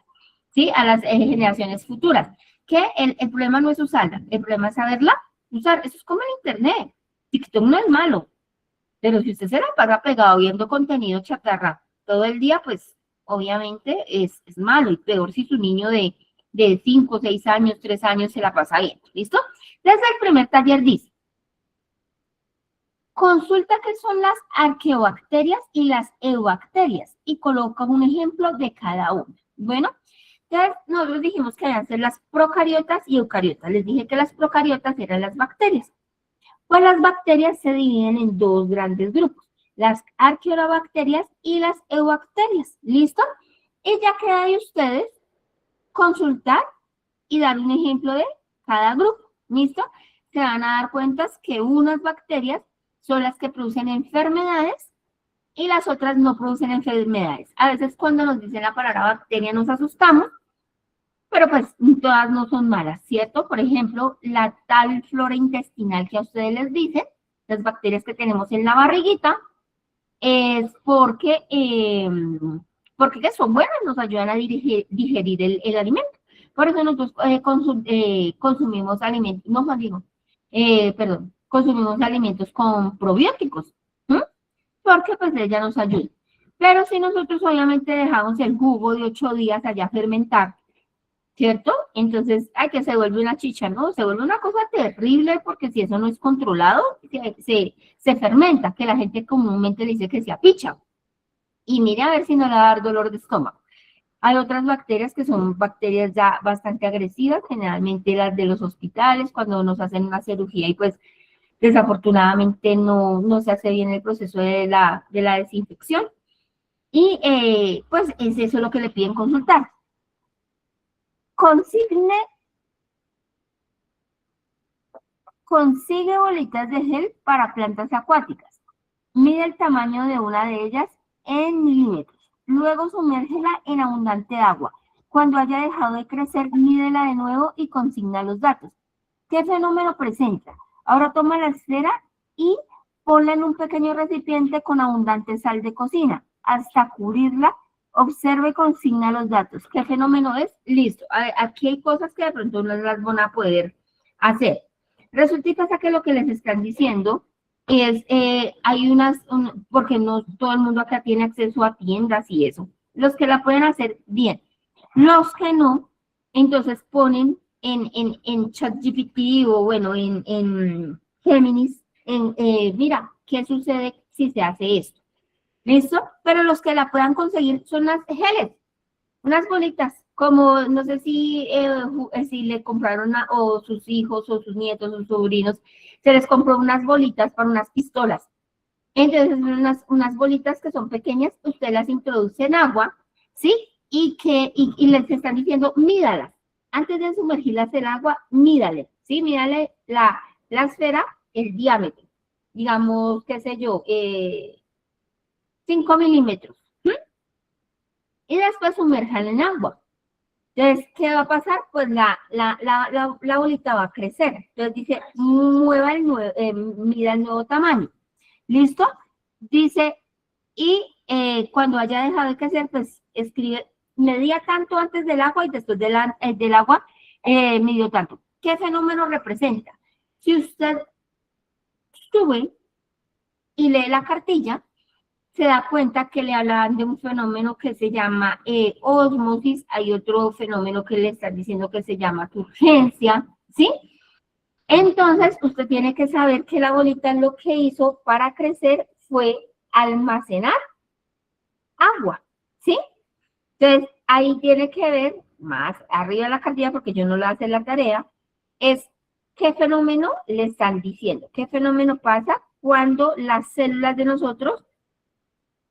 ¿sí? A las generaciones futuras. Que el problema no es usarla, el problema es saberla usar. Eso es como el internet. TikTok no es malo, pero si usted se la pasa pegado viendo contenido chatarra todo el día, pues obviamente es malo, y peor si su niño de 5, 6 años, 3 años se la pasa viendo, ¿listo? Desde el primer taller dice, consulta qué son las arqueobacterias y las eubacterias y coloca un ejemplo de cada una. Bueno, entonces nosotros dijimos que deben ser las procariotas y eucariotas. Les dije que las procariotas eran las bacterias. Pues las bacterias se dividen en 2 grandes grupos, las arqueobacterias y las eubacterias. ¿Listo? Y ya queda de ustedes consultar y dar un ejemplo de cada grupo. ¿Listo? Se van a dar cuenta que unas bacterias son las que producen enfermedades y las otras no producen enfermedades. A veces cuando nos dicen la palabra bacteria nos asustamos, pero pues todas no son malas, ¿cierto? Por ejemplo, la tal flora intestinal que a ustedes les dicen, las bacterias que tenemos en la barriguita, es porque que son buenas, nos ayudan a digerir el alimento. Por eso nosotros consumimos alimentos, no más digo, consumimos alimentos con probióticos, ¿sí? Porque pues ella nos ayuda. Pero si nosotros obviamente dejamos el jugo de 8 días allá a fermentar, ¿cierto? Entonces, que se vuelve una chicha, ¿no? Se vuelve una cosa terrible porque si eso no es controlado, se fermenta, que la gente comúnmente le dice que se apicha. Y mire a ver si no le va a dar dolor de estómago. Hay otras bacterias que son bacterias ya bastante agresivas, generalmente las de los hospitales, cuando nos hacen una cirugía y pues desafortunadamente no se hace bien el proceso de la desinfección. Y pues es eso lo que le piden consultar. Consigue bolitas de gel para plantas acuáticas. Mide el tamaño de una de ellas en milímetros. Luego sumérgela en abundante agua. Cuando haya dejado de crecer, mídela de nuevo y consigna los datos. ¿Qué fenómeno presenta? Ahora toma la esfera y ponla en un pequeño recipiente con abundante sal de cocina. Hasta cubrirla, observe y consigna los datos. ¿Qué fenómeno es? Listo. Aquí hay cosas que de pronto no las van a poder hacer. Resulta y pasa que lo que les están diciendo es, hay porque no todo el mundo acá tiene acceso a tiendas y eso. Los que la pueden hacer, bien. Los que no, entonces ponen en ChatGPT o bueno, en Géminis, mira, ¿qué sucede si se hace esto? ¿Listo? Pero los que la puedan conseguir son las geles, unas bolitas, como no sé si le compraron o sus hijos o sus nietos o sus sobrinos, se les compró unas bolitas para unas pistolas. Entonces, unas bolitas que son pequeñas, usted las introduce en agua, ¿sí? Y les están diciendo, mídalas. Antes de sumergirlas en agua, mídale, ¿sí? Mídale la esfera, el diámetro. Digamos, qué sé yo, 5 milímetros. Y después sumérjala en agua. Entonces, ¿qué va a pasar? Pues la bolita va a crecer. Entonces dice, mida el nuevo tamaño. ¿Listo? Dice, y cuando haya dejado de crecer, pues escribe, medía tanto antes del agua y después del agua midió tanto. ¿Qué fenómeno representa? Si usted sube y lee la cartilla, se da cuenta que le hablaban de un fenómeno que se llama ósmosis, hay otro fenómeno que le están diciendo que se llama turgencia, ¿sí? Entonces, usted tiene que saber que la bolita lo que hizo para crecer fue almacenar agua, ¿sí? Entonces, ahí tiene que ver, más arriba de la cartilla, porque yo no le voy a hacer la tarea, es qué fenómeno le están diciendo, qué fenómeno pasa cuando las células de nosotros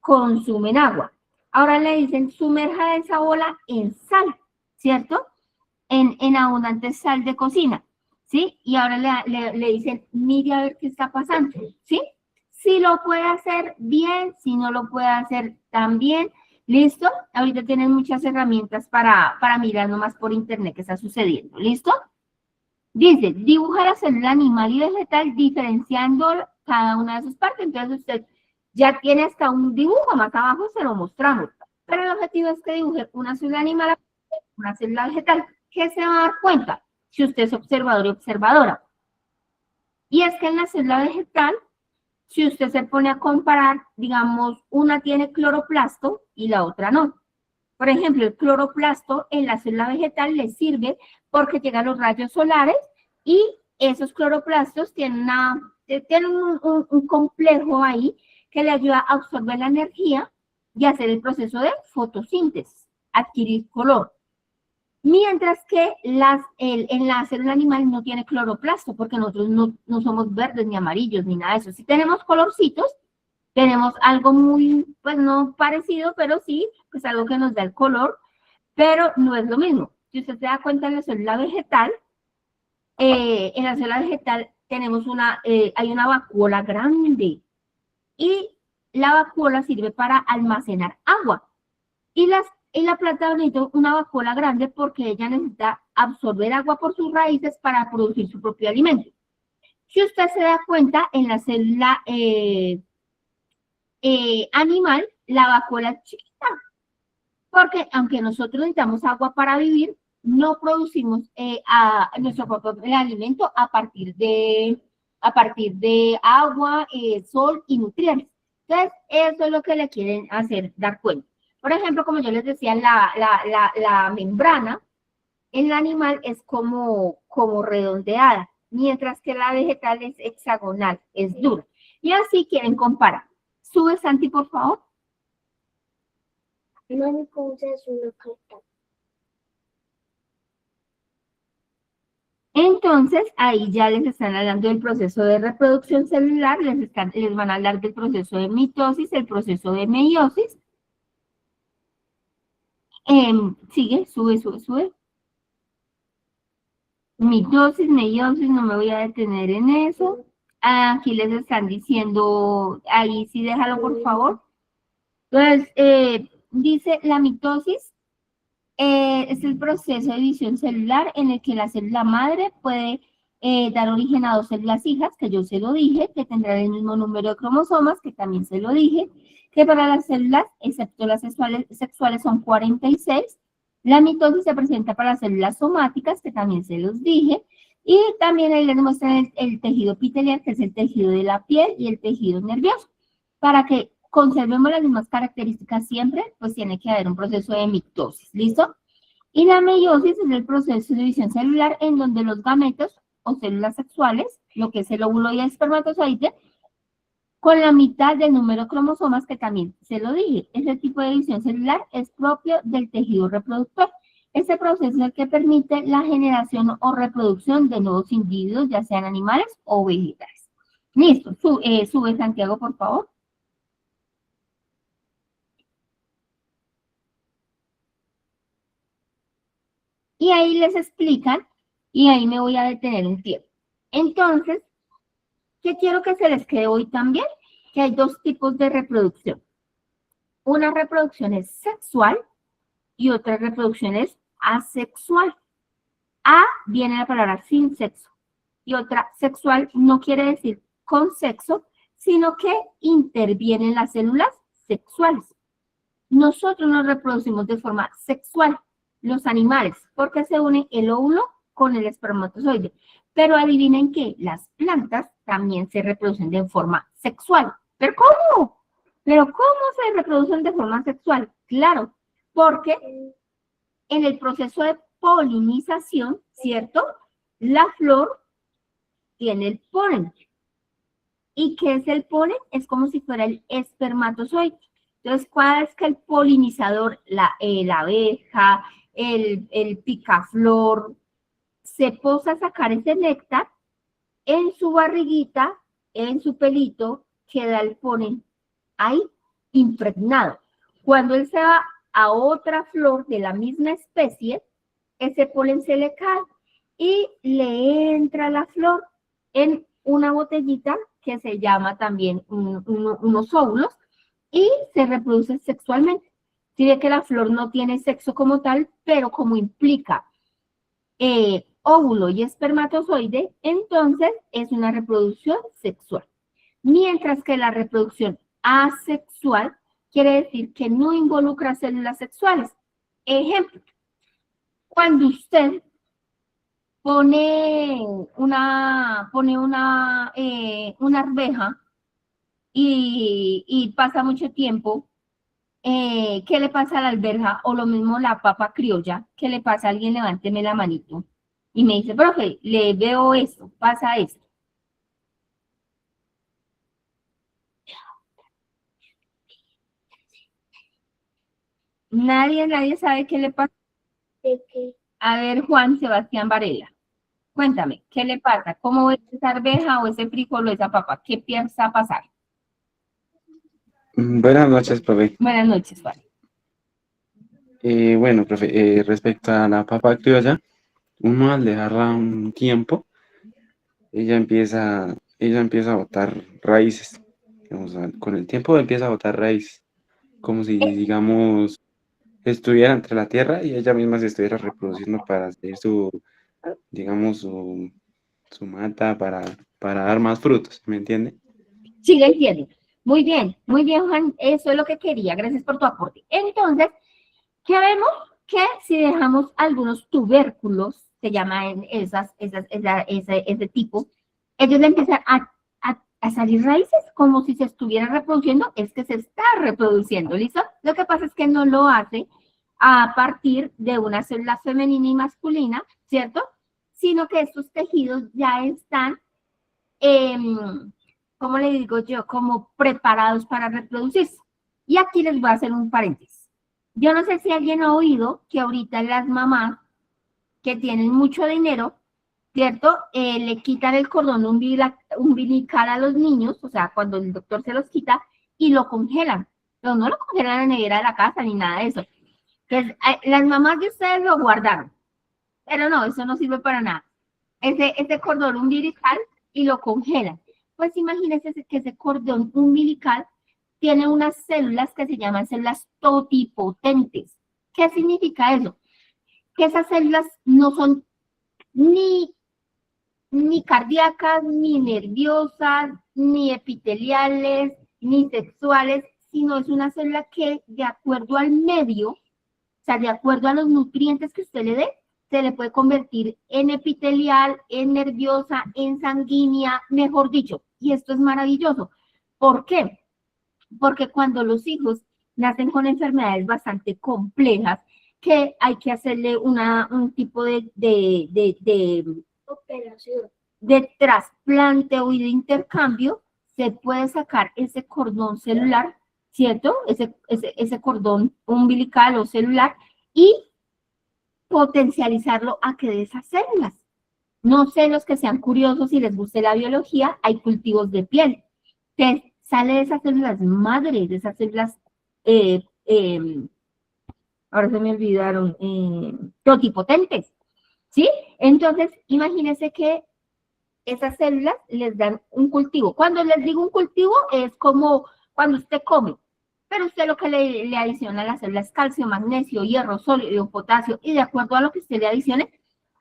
consumen agua. Ahora le dicen, sumerja esa bola en sal, ¿cierto? En abundante sal de cocina, ¿sí? Y ahora le dicen, mire a ver qué está pasando, ¿sí? Si lo puede hacer bien, si no lo puede hacer tan bien, ¿listo? Ahorita tienen muchas herramientas para mirar nomás por internet qué está sucediendo, ¿listo? Dice, dibuja la célula animal y vegetal diferenciando cada una de sus partes. Entonces usted ya tiene hasta un dibujo, más abajo se lo mostramos. Pero el objetivo es que dibuje una célula animal, una célula vegetal. ¿Qué se va a dar cuenta si usted es observador y observadora? Y es que en la célula vegetal, si usted se pone a comparar, digamos, una tiene cloroplasto y la otra no. Por ejemplo, el cloroplasto en la célula vegetal le sirve porque llegan los rayos solares y esos cloroplastos tienen un complejo ahí que le ayuda a absorber la energía y hacer el proceso de fotosíntesis, adquirir color. Mientras que en la célula animal no tiene cloroplasto, porque nosotros no somos verdes ni amarillos ni nada de eso. Sí tenemos colorcitos, tenemos algo muy, pues no parecido, pero sí, pues algo que nos da el color, pero no es lo mismo. Si usted se da cuenta en la célula vegetal, en la célula vegetal tenemos hay una vacuola grande y la vacuola sirve para almacenar agua. Y la planta necesita una vacuola grande porque ella necesita absorber agua por sus raíces para producir su propio alimento. Si usted se da cuenta, en la célula animal, la vacuola es chiquita, porque aunque nosotros necesitamos agua para vivir, no producimos nuestro propio alimento a partir de agua, sol y nutrientes. Entonces, eso es lo que le quieren hacer dar cuenta. Por ejemplo, como yo les decía, la membrana en el animal es como redondeada, mientras que la vegetal es hexagonal, es dura. Y así quieren comparar. Sube, Santi, por favor. No entonces uno corta. Entonces, ahí ya les están hablando del proceso de reproducción celular, les van a hablar del proceso de mitosis, el proceso de meiosis. Sigue, sube. Mitosis, meiosis, no me voy a detener en eso. Aquí les están diciendo, ahí sí déjalo por favor. Entonces, dice la mitosis es el proceso de división celular en el que la célula madre puede dar origen a dos células hijas, que yo se lo dije, que tendrán el mismo número de cromosomas, que también se lo dije, que para las células, excepto las sexuales son 46. La mitosis se presenta para las células somáticas, que también se los dije, y también ahí les muestran el tejido epitelial, que es el tejido de la piel, y el tejido nervioso. Para que conservemos las mismas características siempre, pues tiene que haber un proceso de mitosis, ¿listo? Y la meiosis es el proceso de división celular en donde los gametos o células sexuales, lo que es el óvulo y el espermatozoide, con la mitad del número de cromosomas, que también se lo dije. Ese tipo de división celular es propio del tejido reproductor. Este proceso es el que permite la generación o reproducción de nuevos individuos, ya sean animales o vegetales. Listo, sube Santiago, por favor. Y ahí les explican, y ahí me voy a detener un tiempo. Entonces, ¿qué quiero que se les quede hoy también? Que hay dos tipos de reproducción. Una reproducción es sexual y otra reproducción es asexual. A viene la palabra sin sexo y otra sexual no quiere decir con sexo, sino que intervienen las células sexuales. Nosotros nos reproducimos de forma sexual, los animales, porque se une el óvulo con el espermatozoide. Pero adivinen que las plantas también se reproducen de forma sexual. ¿Pero cómo? ¿Pero cómo se reproducen de forma sexual? Claro, porque en el proceso de polinización, ¿cierto? La flor tiene el polen. ¿Y qué es el polen? Es como si fuera el espermatozoide. Entonces, cada vez que el polinizador, la abeja, el picaflor, se posa a sacar ese néctar, en su barriguita, en su pelito, queda el polen ahí, impregnado. Cuando él se va a otra flor de la misma especie, ese polen se le cae y le entra a la flor en una botellita que se llama también unos óvulos y se reproduce sexualmente. Si ve que la flor no tiene sexo como tal, pero como implica óvulo y espermatozoide, entonces es una reproducción sexual. Mientras que la reproducción asexual quiere decir que no involucra células sexuales. Ejemplo, cuando usted pone una arveja y pasa mucho tiempo, ¿qué le pasa a la alberja? O lo mismo la papa criolla, ¿qué le pasa? Alguien levánteme la manito y me dice, profe, le veo esto, pasa esto. Nadie sabe qué le pasa. ¿De qué? A ver, Juan Sebastián Varela, cuéntame, ¿qué le pasa? ¿Cómo ves esa arveja o ese frijol o esa papa? ¿Qué piensa pasar? Buenas noches, profe. Buenas noches, Juan. Bueno, profe, respecto a la papa criolla, uno al dejarla un tiempo, ella empieza a botar raíces. Digamos, con el tiempo empieza a botar raíces, como si, digamos, estuviera entre la tierra y ella misma se estuviera reproduciendo para seguir digamos, su mata para dar más frutos, ¿me entiende? Sí, lo entiendo. Muy bien, Juan. Eso es lo que quería. Gracias por tu aporte. Entonces, ¿qué vemos? Que si dejamos algunos tubérculos, se llaman ese tipo, ellos le empiezan a salir raíces como si se estuviera reproduciendo, es que se está reproduciendo, ¿listo? Lo que pasa es que no lo hace a partir de una célula femenina y masculina, ¿cierto? Sino que estos tejidos ya están, ¿cómo le digo yo? Como preparados para reproducirse. Y aquí les voy a hacer un paréntesis. Yo no sé si alguien ha oído que ahorita las mamás que tienen mucho dinero, ¿cierto? Le quitan el cordón umbilical a los niños, o sea, cuando el doctor se los quita, y lo congelan. Pero no lo congelan en la nevera de la casa ni nada de eso. Entonces, las mamás de ustedes lo guardaron, pero no, eso no sirve para nada. Ese cordón umbilical y lo congelan. Pues imagínense que ese cordón umbilical tiene unas células que se llaman células totipotentes. ¿Qué significa eso? Que esas células no son ni cardíacas, ni nerviosas, ni epiteliales, ni sexuales, sino es una célula que de acuerdo al medio, o sea, de acuerdo a los nutrientes que usted le dé, se le puede convertir en epitelial, en nerviosa, en sanguínea, mejor dicho. Y esto es maravilloso. ¿Por qué? Porque cuando los hijos nacen con enfermedades bastante complejas, que hay que hacerle un tipo Operación. de trasplante o de intercambio, se puede sacar ese cordón celular, ¿cierto? Ese cordón umbilical o celular y potencializarlo a que de esas células. No sé, los que sean curiosos y les guste la biología, hay cultivos de piel. Que sale de esas células madres, de esas células, eh, eh, ahora se me olvidaron, totipotentes, ¿sí? Entonces, imagínense que esas células les dan un cultivo. Cuando les digo un cultivo, es como cuando usted come, pero usted lo que le adiciona a las células es calcio, magnesio, hierro, sodio, potasio, y de acuerdo a lo que usted le adicione,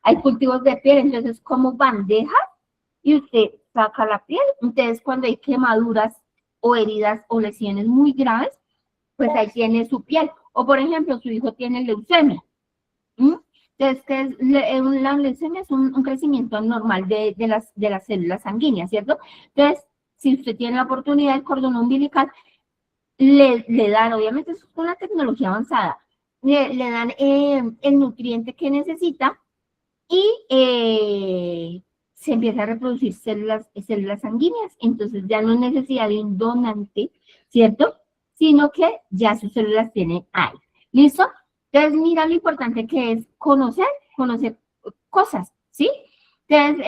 hay cultivos de piel, entonces como bandejas, y usted saca la piel. Entonces, cuando hay quemaduras o heridas o lesiones muy graves, pues ahí tiene su piel. O, por ejemplo, su hijo tiene leucemia. ¿Mm? Entonces, la leucemia es un crecimiento normal de las células sanguíneas, ¿cierto? Entonces, si usted tiene la oportunidad del cordón umbilical, le dan, obviamente eso es una tecnología avanzada, le dan el nutriente que necesita y se empieza a reproducir células sanguíneas. Entonces ya no es necesidad de un donante, ¿cierto? Sino que ya sus células tienen ahí. ¿Listo? Entonces mira lo importante que es conocer cosas, ¿sí? Entonces,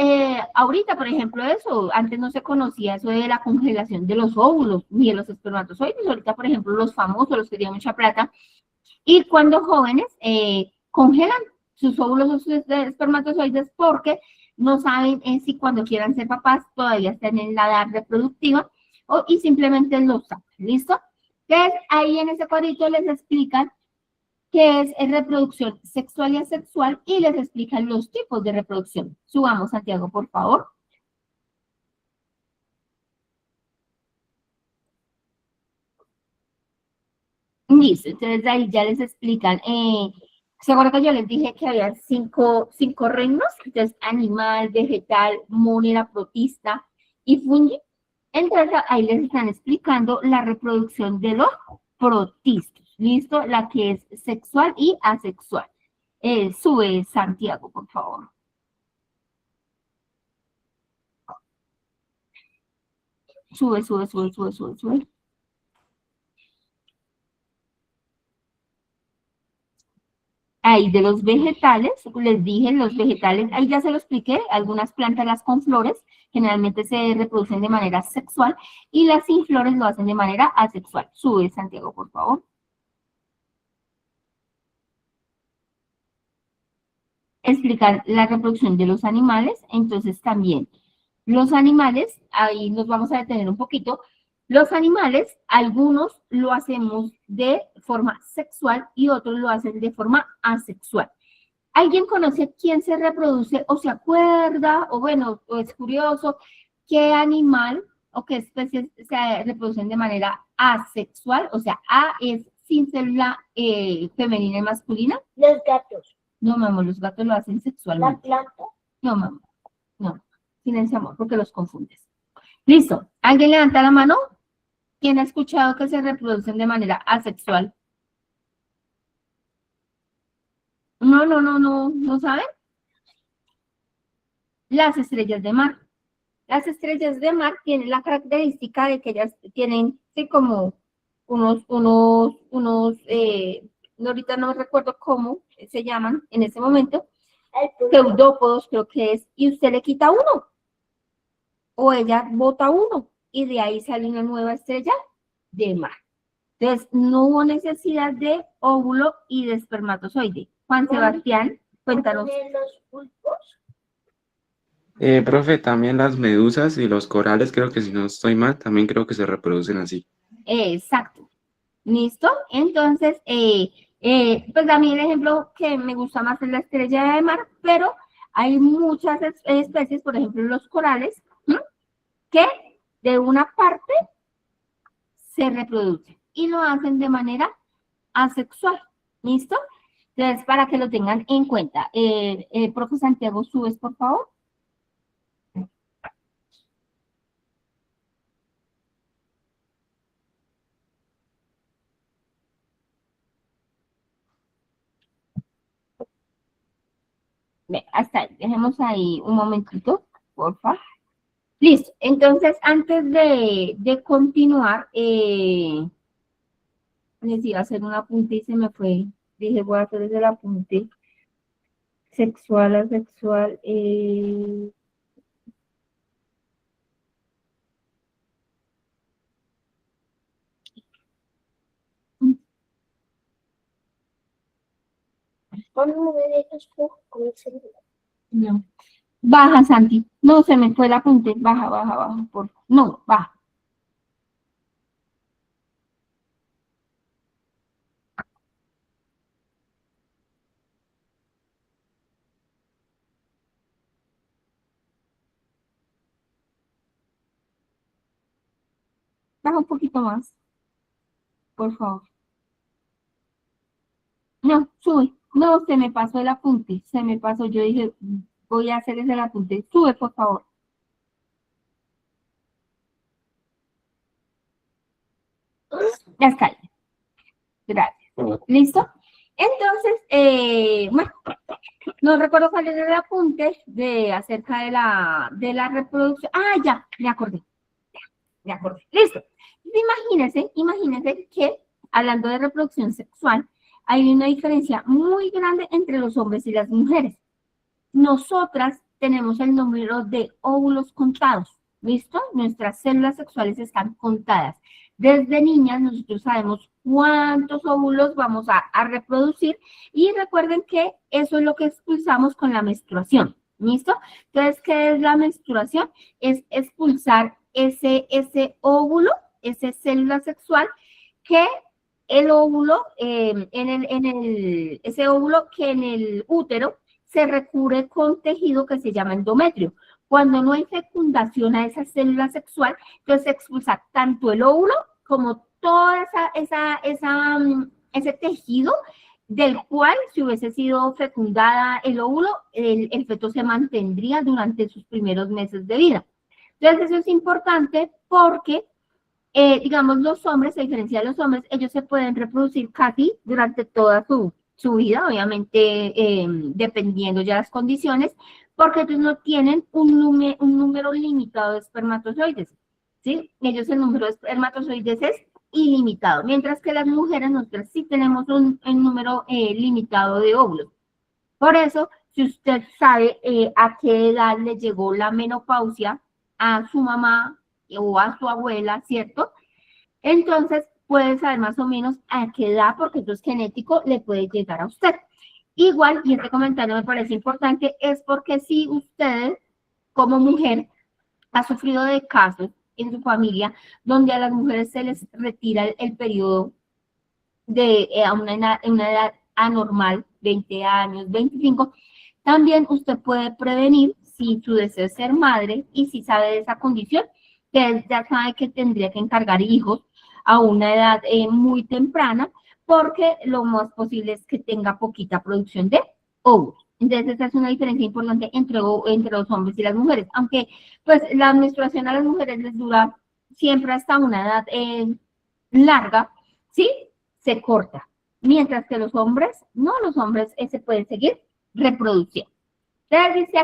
ahorita, por ejemplo, eso, antes no se conocía eso de la congelación de los óvulos ni de los espermatozoides. Ahorita, por ejemplo, los famosos, los que tienen mucha plata, y cuando jóvenes congelan sus óvulos o sus espermatozoides porque no saben si cuando quieran ser papás todavía están en la edad reproductiva y simplemente los sacan, ¿listo? Entonces, ahí en ese cuadrito les explican qué es reproducción sexual y asexual y les explican los tipos de reproducción. Subamos, Santiago, por favor. Listo, entonces ahí ya les explican. ¿Se acuerdan que yo les dije que había cinco reinos? Entonces, animal, vegetal, monera, protista y fungi. Entonces, ahí les están explicando la reproducción de los protistos. ¿Listo? La que es sexual y asexual. Sube, Santiago, por favor. Sube, sube, sube, sube, sube, sube. ahí de los vegetales, les dije, los vegetales, ahí ya se lo expliqué, algunas plantas las con flores, generalmente se reproducen de manera sexual, y las sin flores lo hacen de manera asexual. Sube, Santiago, por favor. Explicar la reproducción de los animales, entonces también los animales, ahí nos vamos a detener un poquito, los animales, algunos lo hacemos de forma sexual y otros lo hacen de forma asexual. ¿Alguien conoce quién se reproduce o se acuerda, o bueno, o es curioso, qué animal o qué especies se reproducen de manera asexual? O sea, A es sin célula femenina y masculina. Los gatos. No, mamá, los gatos lo hacen La sexualmente. planta. No, mamá, no. Silencio, amor, porque los confundes. Listo. ¿Alguien levanta la mano? ¿Quién ha escuchado que se reproducen de manera asexual? ¿No saben? Las estrellas de mar. Las estrellas de mar tienen la característica de que ellas tienen, sí, como ahorita no recuerdo cómo se llaman en ese momento, pseudópodos creo que es, y usted le quita uno, o ella bota uno, y de ahí sale una nueva estrella de mar. Entonces, no hubo necesidad de óvulo y de espermatozoide. Juan Sebastián, cuéntanos. Los pulpos. Profe, también las medusas y los corales, creo que si no estoy mal, también creo que se reproducen así. Exacto. ¿Listo? Entonces, pues a mí el ejemplo que me gusta más es la estrella de mar, pero hay muchas especies, por ejemplo, los corales, ¿sí?, que de una parte se reproducen y lo hacen de manera asexual. ¿Listo? Entonces, para que lo tengan en cuenta. Profe Santiago, ¿subes, por favor? Hasta ahí, dejemos ahí un momentito, por favor. Listo, entonces antes de continuar, les iba a hacer un apunte y se me fue. Dije, voy a hacer el apunte sexual, asexual. ¿Cómo me dejas con el celular? No. Baja, Santi. No, se me fue el apunte. Baja, por favor. No, baja. Baja un poquito más, por favor. No, sube. No, se me pasó el apunte. Se me pasó. Yo dije, voy a hacer ese apunte. Sube, por favor. Ya está ahí. Gracias. ¿Listo? Entonces, bueno, no recuerdo cuál era el apunte acerca de la reproducción. Ah, ya, me acordé. Me acordé. Listo. Imagínense que, hablando de reproducción sexual, hay una diferencia muy grande entre los hombres y las mujeres. Nosotras tenemos el número de óvulos contados. ¿Listo? Nuestras células sexuales están contadas. Desde niñas nosotros sabemos cuántos óvulos vamos a reproducir y recuerden que eso es lo que expulsamos con la menstruación. ¿Listo? Entonces, ¿qué es la menstruación? Es expulsar ese óvulo, esa célula sexual, que el óvulo, ese óvulo que en el útero se recubre con tejido que se llama endometrio. Cuando no hay fecundación a esa célula sexual, entonces se expulsa tanto el óvulo como todo ese tejido del cual, si hubiese sido fecundada el óvulo, el feto se mantendría durante sus primeros meses de vida. Entonces, eso es importante porque, digamos, los hombres, a diferencia de los hombres, ellos se pueden reproducir casi durante toda su vida, obviamente, dependiendo ya de las condiciones, porque ellos no tienen un número limitado de espermatozoides, ¿sí? Ellos, el número de espermatozoides es ilimitado, mientras que las mujeres, nosotros sí tenemos un número limitado de óvulos. Por eso, si usted sabe a qué edad le llegó la menopausia a su mamá o a su abuela, ¿cierto? Entonces, puede saber más o menos a qué edad, porque eso es genético, le puede llegar a usted. Igual, y este comentario me parece importante, es porque si usted, como mujer, ha sufrido de casos en su familia donde a las mujeres se les retira el periodo a una edad anormal, 20 años, 25, también usted puede prevenir si su deseo es ser madre y si sabe de esa condición, que ya sabe que tendría que encargar hijos a una edad muy temprana, porque lo más posible es que tenga poquita producción de óvulos. Entonces, esa es una diferencia importante entre los hombres y las mujeres, aunque pues la menstruación a las mujeres les dura siempre hasta una edad larga, ¿sí? Se corta, mientras que los hombres, no, los hombres se pueden seguir reproduciendo. Entonces dice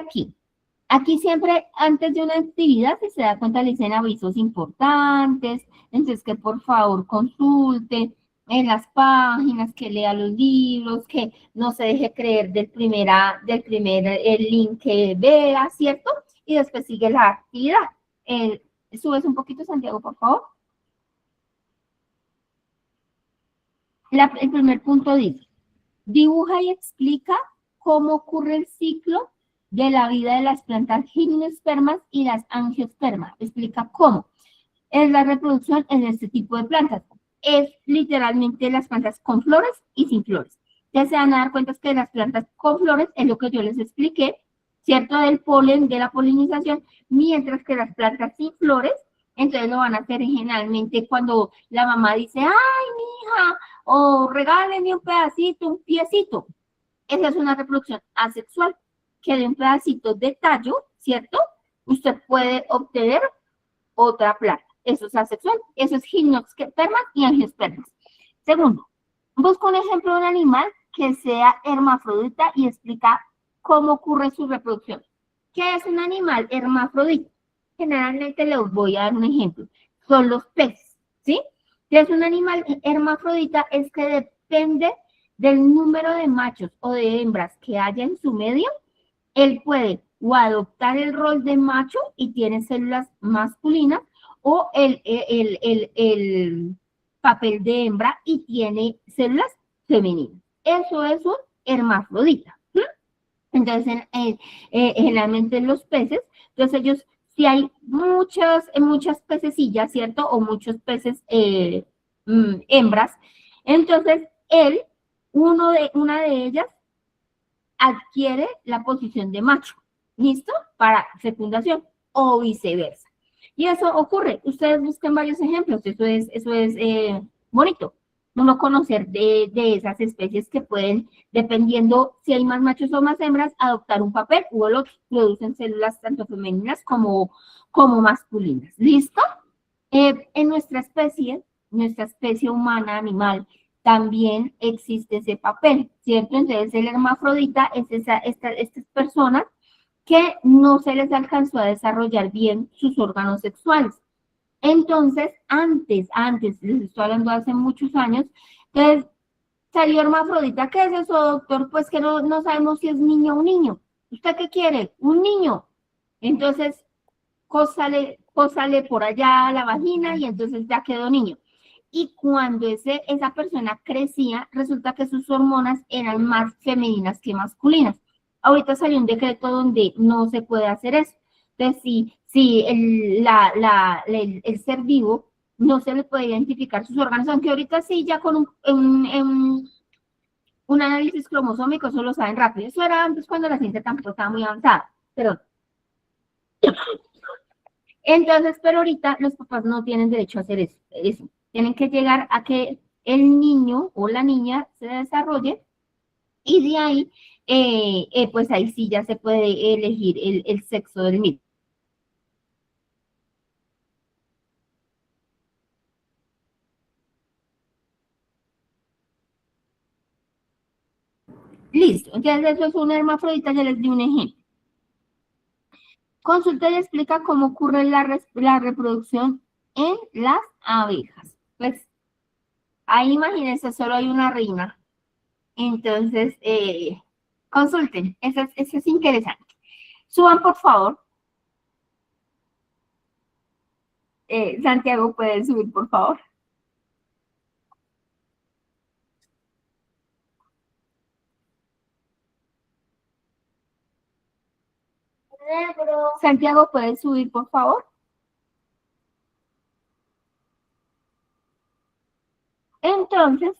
aquí siempre antes de una actividad, si se da cuenta, le dicen avisos importantes, entonces que por favor consulte en las páginas, que lea los libros, que no se deje creer del primer link que vea, ¿cierto? Y después sigue la actividad. Subes un poquito, Santiago, por favor. El primer punto dice, dibuja y explica cómo ocurre el ciclo de la vida de las plantas gimnospermas y las angiospermas. Explica cómo es la reproducción en este tipo de plantas. Es literalmente las plantas con flores y sin flores. Ya se van a dar cuenta que las plantas con flores es lo que yo les expliqué, ¿cierto? Del polen, de la polinización, mientras que las plantas sin flores, entonces lo van a hacer generalmente cuando la mamá dice, ¡ay, mija! O regálenme un pedacito, un piecito. Esa es una reproducción asexual, que de un pedacito de tallo, ¿cierto? Usted puede obtener otra planta. Eso es asexual. Eso es gimnospermas y angiospermas. Segundo, busca un ejemplo de un animal que sea hermafrodita y explica cómo ocurre su reproducción. ¿Qué es un animal hermafrodita? Generalmente les voy a dar un ejemplo. Son los peces, ¿sí? ¿Qué es un animal hermafrodita? Es que depende del número de machos o de hembras que haya en su medio, él puede o adoptar el rol de macho y tiene células masculinas, o el papel de hembra y tiene células femeninas. Eso es un hermafrodita. Entonces, generalmente en los peces, entonces ellos, si hay muchas pececillas, ¿cierto? O muchos peces hembras, entonces una de ellas adquiere la posición de macho, ¿listo? Para fecundación o viceversa. Y eso ocurre, ustedes busquen varios ejemplos, eso es bonito, uno conocer de esas especies que pueden, dependiendo si hay más machos o más hembras, adoptar un papel u el otro, producen células tanto femeninas como masculinas, ¿listo? En nuestra especie humana, animal, también existe ese papel, ¿cierto? Entonces el hermafrodita es estas personas que no se les alcanzó a desarrollar bien sus órganos sexuales. Entonces, antes, les estoy hablando de hace muchos años, entonces salió hermafrodita. ¿Qué es eso, doctor? Pues que no sabemos si es niño o un niño. ¿Usted qué quiere? Un niño. Entonces, cósale por allá a la vagina y entonces ya quedó niño. Y cuando esa persona crecía, resulta que sus hormonas eran más femeninas que masculinas. Ahorita salió un decreto donde no se puede hacer eso. Entonces, si el ser vivo no se le puede identificar sus órganos, aunque ahorita sí, ya con un análisis cromosómico, eso lo saben rápido. Eso era antes cuando la ciencia tampoco estaba muy avanzada. Perdón. Entonces, pero ahorita los papás no tienen derecho a hacer eso. Tienen que llegar a que el niño o la niña se desarrolle y de ahí, pues ahí sí ya se puede elegir el sexo del mismo. Listo, entonces eso es un hermafrodita, ya les di un ejemplo. Consulta y explica cómo ocurre la reproducción en las abejas. Pues Ahí imagínense, solo hay una reina. Entonces, consulten, eso es interesante. Suban, por favor. Santiago, ¿pueden subir, por favor? Negro. Santiago, ¿puedes subir, por favor? Entonces,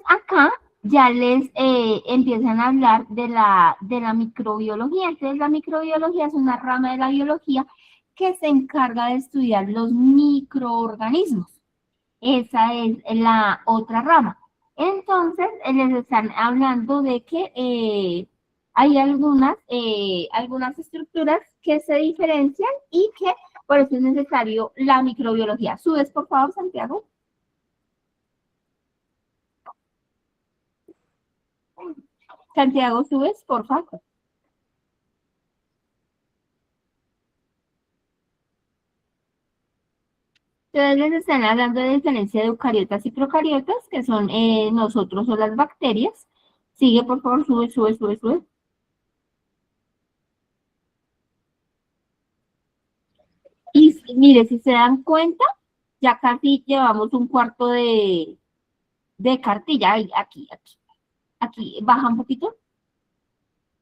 acá ya les empiezan a hablar de la microbiología. Entonces, la microbiología es una rama de la biología que se encarga de estudiar los microorganismos. Esa es la otra rama. Entonces, les están hablando de que hay algunas estructuras que se diferencian y que por eso es necesario la microbiología. ¿Subes, por favor, Santiago? Santiago, ¿subes, por favor? Entonces les están hablando de diferencia de eucariotas y procariotas, que son nosotros o las bacterias. Sigue, por favor, sube, sube, sube, sube. Y mire, si se dan cuenta, ya casi llevamos un cuarto de cartilla. Aquí, baja un poquito.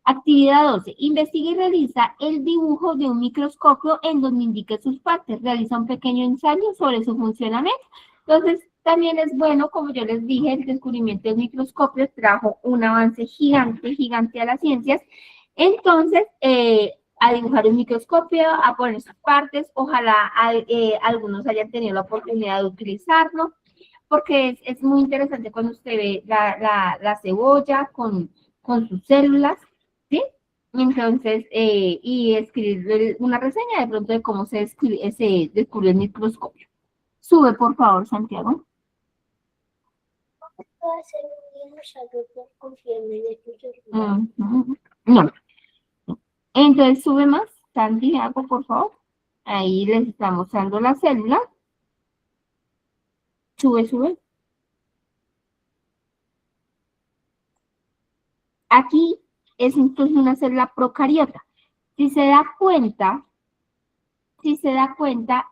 Actividad 12. Investiga y realiza el dibujo de un microscopio en donde indique sus partes. Realiza un pequeño ensayo sobre su funcionamiento. Entonces, también es bueno, como yo les dije, el descubrimiento del microscopio trajo un avance gigante, gigante a las ciencias. Entonces, a dibujar un microscopio, a poner sus partes, ojalá algunos hayan tenido la oportunidad de utilizarlo, porque es muy interesante cuando usted ve la cebolla con sus células, ¿sí? Entonces, y escribir una reseña de pronto de cómo se descubrió el microscopio. Sube, por favor, Santiago. Puedo hacer un dinosaurio por confiarme de tu No. Entonces, sube más, Santiago, por favor. Ahí les está mostrando la célula. Sube, sube. Aquí es entonces una célula procariota. Si se da cuenta,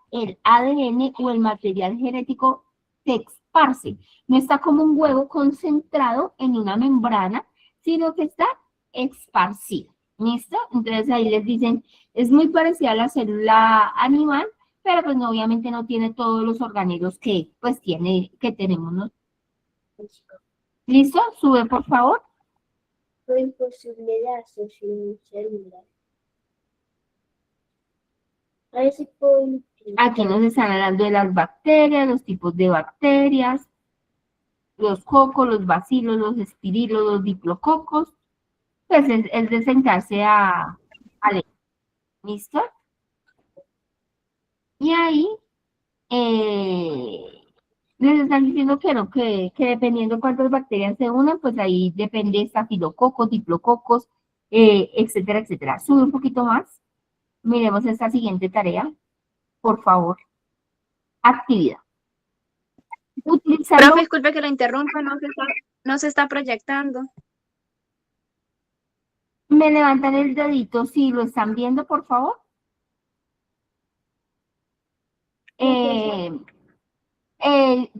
el ADN o el material genético se esparce. No está como un huevo concentrado en una membrana, sino que está esparcido. ¿Listo? Entonces ahí les dicen, es muy parecida a la célula animal, pero pues no, obviamente no tiene todos los organelos que pues que tenemos nosotros. ¿Listo? Sube, por favor. Lo imposible de hacer sin células. A ver si puedo. Aquí nos están hablando de las bacterias, los tipos de bacterias, los cocos, los bacilos, los espirilos, los diplococos. Pues es de sentarse a leer. ¿Listo? Y ahí les están diciendo que no, que dependiendo cuántas bacterias se unan, pues ahí depende estafilococos, diplococos, etcétera, etcétera. Sube un poquito más. Miremos esta siguiente tarea, por favor. Actividad. Utilizando... Profe, disculpe que lo interrumpa, no se está proyectando. Me levantan el dedito si lo están viendo, por favor.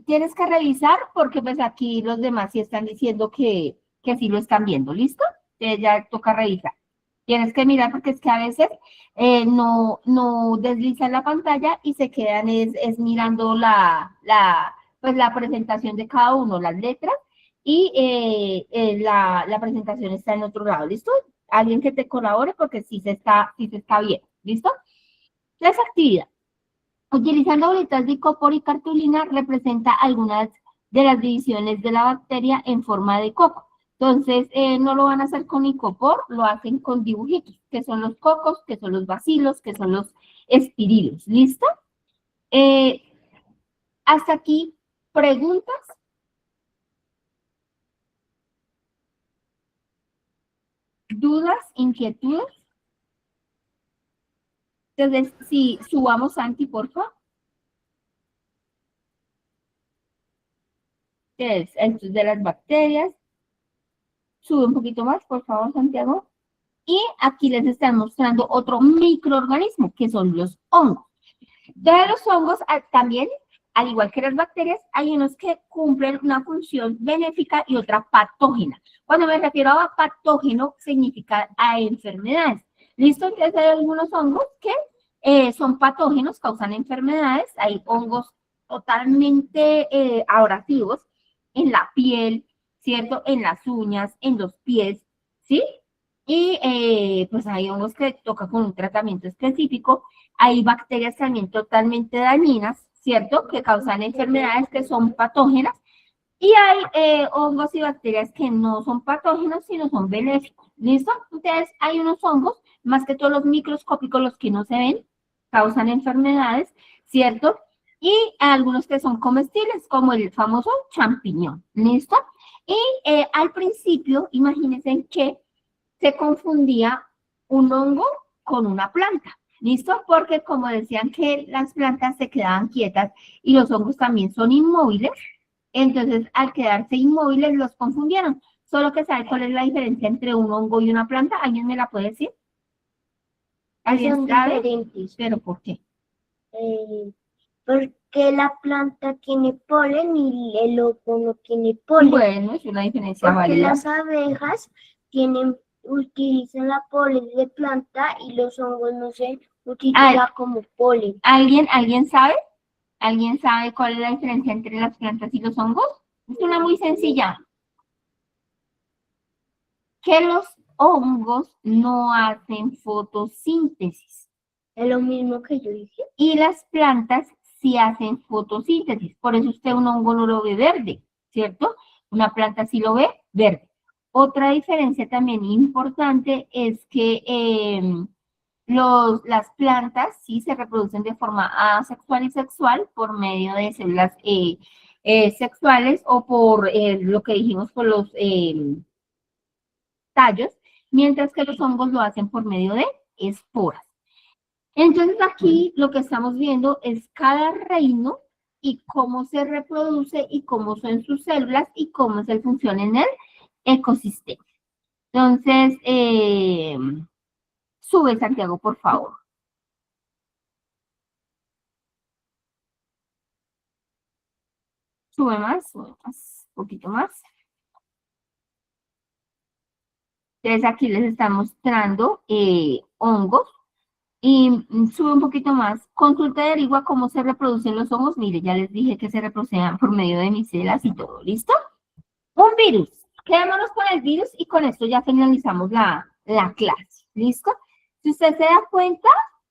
Tienes que revisar porque pues aquí los demás sí están diciendo que sí lo están viendo, ¿listo? Ya toca revisar. Tienes que mirar porque es que a veces no deslizan la pantalla y se quedan es mirando pues la presentación de cada uno, las letras, y la presentación está en otro lado, ¿listo? Alguien que te colabore porque sí se está viendo, ¿listo? Las actividades. Utilizando bolitas de icopor y cartulina representa algunas de las divisiones de la bacteria en forma de coco. Entonces, no lo van a hacer con icopor, lo hacen con dibujitos, que son los cocos, que son los bacilos, que son los espirilos. ¿Listo? Hasta aquí, ¿preguntas? ¿Dudas? ¿Inquietudes? Entonces, si subamos Santi, por favor. Entonces, esto es de las bacterias. Sube un poquito más, por favor, Santiago. Y aquí les están mostrando otro microorganismo, que son los hongos. De los hongos también, al igual que las bacterias, hay unos que cumplen una función benéfica y otra patógena. Cuando me refiero a patógeno, significa a enfermedades. ¿Listo? Entonces hay algunos hongos que son patógenos, causan enfermedades. Hay hongos totalmente abrasivos en la piel, ¿cierto? En las uñas, en los pies, ¿sí? Y pues hay hongos que toca con un tratamiento específico. Hay bacterias también totalmente dañinas, ¿cierto? Que causan enfermedades que son patógenas. Y hay hongos y bacterias que no son patógenos, sino son benéficos. ¿Listo? Entonces, hay unos hongos, más que todos los microscópicos, los que no se ven, causan enfermedades, ¿cierto? Y algunos que son comestibles, como el famoso champiñón. ¿Listo? Y al principio, imagínense que se confundía un hongo con una planta. ¿Listo? Porque como decían que las plantas se quedaban quietas y los hongos también son inmóviles, entonces al quedarse inmóviles los confundieron. Solo que sabe cuál es la diferencia entre un hongo y una planta. ¿Alguien me la puede decir? ¿Alguien Son sabe? diferentes. ¿Pero por qué? Porque la planta tiene polen y el hongo no tiene polen. Bueno, es una diferencia Porque válida. las abejas utilizan la polen de planta y los hongos no se utilizan como polen. ¿Alguien sabe? ¿Alguien sabe cuál es la diferencia entre las plantas y los hongos? Es una muy sencilla. Que los hongos no hacen fotosíntesis. Es lo mismo que yo dije. Y las plantas sí hacen fotosíntesis. Por eso usted un hongo no lo ve verde, ¿cierto? Una planta sí lo ve verde. Otra diferencia también importante es que las plantas sí se reproducen de forma asexual y sexual por medio de células sexuales o por lo que dijimos por los tallos, mientras que los hongos lo hacen por medio de esporas. Entonces aquí lo que estamos viendo es cada reino y cómo se reproduce y cómo son sus células y cómo es el función en el ecosistema. Entonces, sube Santiago, por favor. Sube más, un poquito más. Entonces aquí les está mostrando hongos. Y sube un poquito más. Consulta y averigua cómo se reproducen los hongos. Mire, ya les dije que se reproducen por medio de micelas y todo. ¿Listo? Un virus. Quedémonos con el virus y con esto ya finalizamos la clase. ¿Listo? Si usted se da cuenta,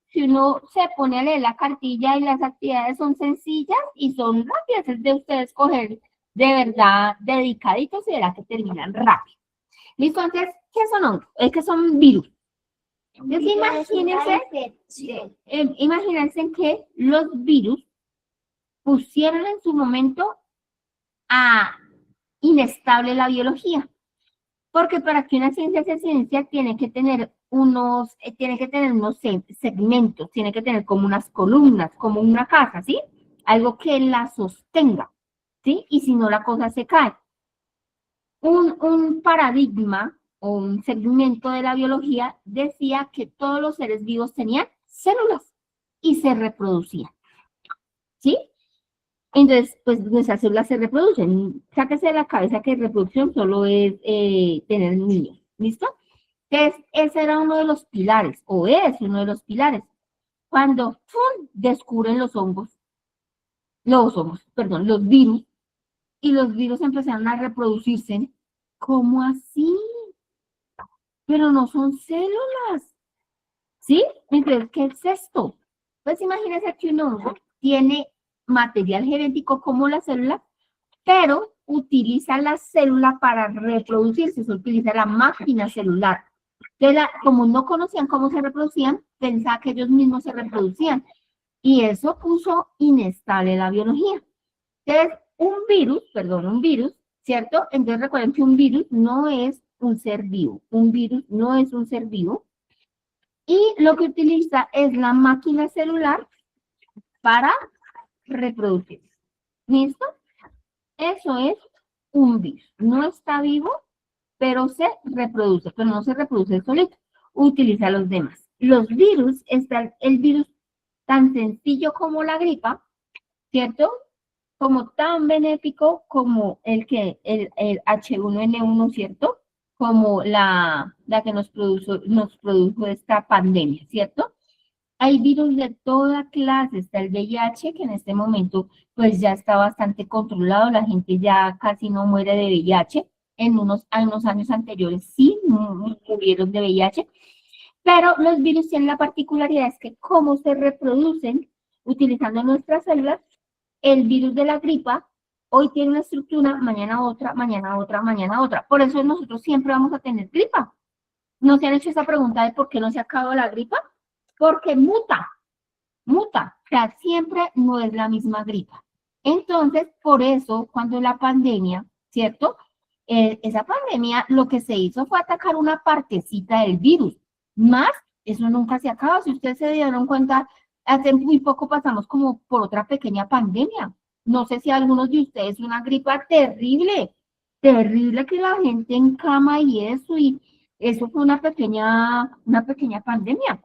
si uno se pone a leer la cartilla y las actividades son sencillas y son rápidas, es de ustedes coger de verdad dedicaditos y verá que terminan rápido. ¿Listo? Entonces, ¿qué son hongos? Es que son virus. Entonces, imagínense que los virus pusieron en su momento a inestable la biología. Porque para que una ciencia sea ciencia tiene que tener unos segmentos, tiene que tener como unas columnas, como una casa, ¿sí? Algo que la sostenga, ¿sí? Y si no, la cosa se cae. Un paradigma o un segmento de la biología decía que todos los seres vivos tenían células y se reproducían, ¿sí? Entonces, pues nuestras células se reproducen. Sáquese de la cabeza que reproducción solo es tener niños, ¿listo? Entonces, ese era uno de los pilares, o es uno de los pilares. Cuando descubren los virus, y los virus empezaron a reproducirse, ¿cómo así? Pero no son células, ¿sí? Entonces, ¿qué es esto? Pues imagínense que un hongo tiene material genético como la célula, pero utiliza la célula para reproducirse, se utiliza la máquina celular. Entonces, como no conocían cómo se reproducían, pensaban que ellos mismos se reproducían. Y eso puso inestable la biología. Entonces, un virus, ¿cierto? Entonces recuerden que un virus no es un ser vivo. Un virus no es un ser vivo. Y lo que utiliza es la máquina celular para reproducirse. ¿Listo? Eso es un virus. No está vivo, pero se reproduce, pero no se reproduce solito, utiliza a los demás. Los virus, está el virus tan sencillo como la gripa, ¿cierto? Como tan benéfico como el H1N1, ¿cierto? Como la que nos produjo esta pandemia, ¿cierto? Hay virus de toda clase, está el VIH, que en este momento pues ya está bastante controlado, la gente ya casi no muere de VIH, en unos años anteriores sí murieron de VIH, pero los virus tienen la particularidad es que como se reproducen utilizando nuestras células, el virus de la gripa hoy tiene una estructura, mañana otra, mañana otra, mañana otra. Por eso nosotros siempre vamos a tener gripa. ¿No se han hecho esa pregunta de por qué no se acaba la gripa? Porque muta. O sea, siempre no es la misma gripa. Entonces, por eso, cuando la pandemia, ¿cierto? Esa pandemia lo que se hizo fue atacar una partecita del virus. Más, eso nunca se acaba. Si ustedes se dieron cuenta, hace muy poco pasamos como por otra pequeña pandemia. No sé si a algunos de ustedes una gripa terrible que la gente en cama y eso fue una pequeña pandemia.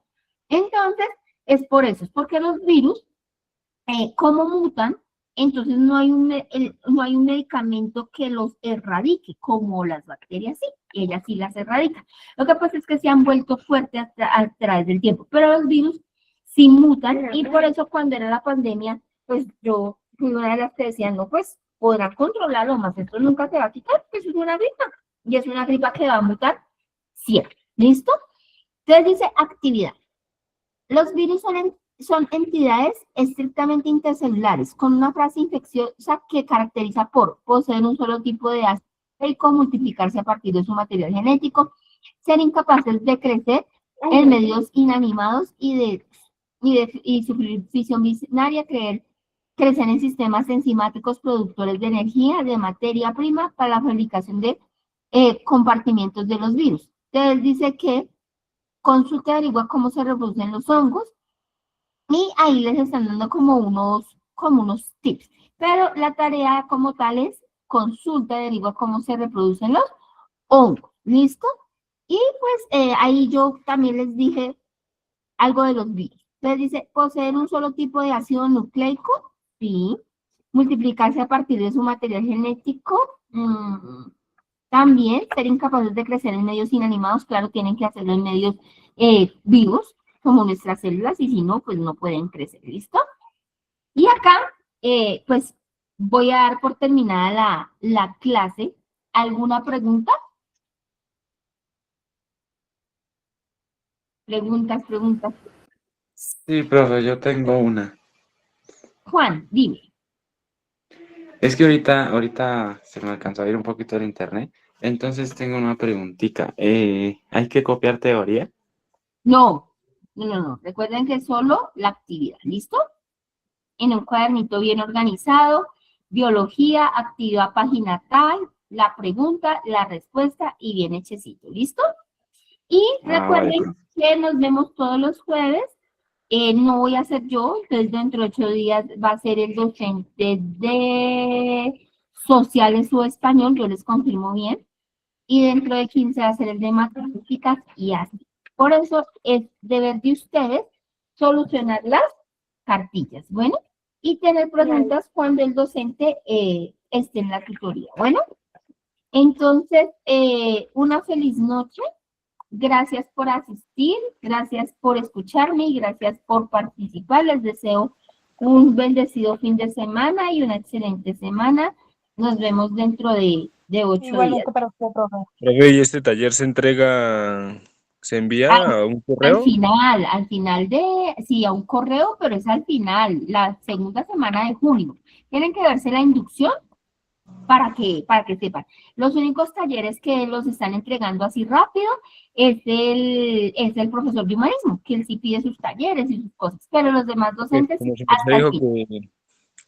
Entonces, es por eso, es porque los virus, como mutan, entonces no hay un medicamento que los erradique, como las bacterias sí, ellas sí las erradican. Lo que pasa es que se han vuelto fuertes a través del tiempo, pero los virus sí mutan, y por eso cuando era la pandemia, pues yo fui una de las que decían, no, pues podrán controlarlo, más esto nunca se va a quitar, pues es una gripa, y es una gripa que va a mutar siempre, ¿listo? Entonces dice actividad. Los virus son entidades estrictamente intercelulares, con una frase infecciosa que caracteriza por poseer un solo tipo de ácido nucleico, multiplicarse a partir de su material genético, ser incapaces de crecer en medios inanimados y sufrir fisión binaria, crecer en sistemas enzimáticos productores de energía, de materia prima para la fabricación de compartimientos de los virus. Entonces dice que consulta y averigua cómo se reproducen los hongos, y ahí les están dando como unos tips. Pero la tarea como tal es consulta y averigua cómo se reproducen los hongos. ¿Listo? Y pues ahí yo también les dije algo de los virus. Les dice, poseer un solo tipo de ácido nucleico, sí. Multiplicarse a partir de su material genético, también ser incapaces de crecer en medios inanimados, claro, tienen que hacerlo en medios vivos, como nuestras células, y si no, pues no pueden crecer, ¿listo? Y acá, pues, voy a dar por terminada la clase. ¿Alguna pregunta? Preguntas. Sí, profe, yo tengo una. Juan, dime. Es que ahorita se me alcanzó a ir un poquito el internet, entonces tengo una preguntita. ¿Hay que copiar teoría? No. Recuerden que solo la actividad, ¿listo? En un cuadernito bien organizado, biología, actividad página tal, la pregunta, la respuesta y bien hechecito, ¿listo? Y recuerden que nos vemos todos los jueves. No voy a ser yo, entonces dentro de 8 días va a ser el docente de sociales o español, yo les confirmo bien, y dentro de 15 va a ser el de matemáticas y así. Por eso es deber de ustedes solucionar las cartillas, ¿bueno? Y tener preguntas cuando el docente esté en la tutoría, ¿bueno? Entonces, una feliz noche. Gracias por asistir, gracias por escucharme y gracias por participar. Les deseo un bendecido fin de semana y una excelente semana. Nos vemos dentro de 8 días. Para usted, profe. Profe, ¿y este taller se envía a un correo? Al final sí, a un correo, pero es al final, la segunda semana de junio. Tienen que verse la inducción para que sepan. Los únicos talleres que los están entregando así rápido es el profesor de humanismo, que él sí pide sus talleres y sus cosas, pero los demás docentes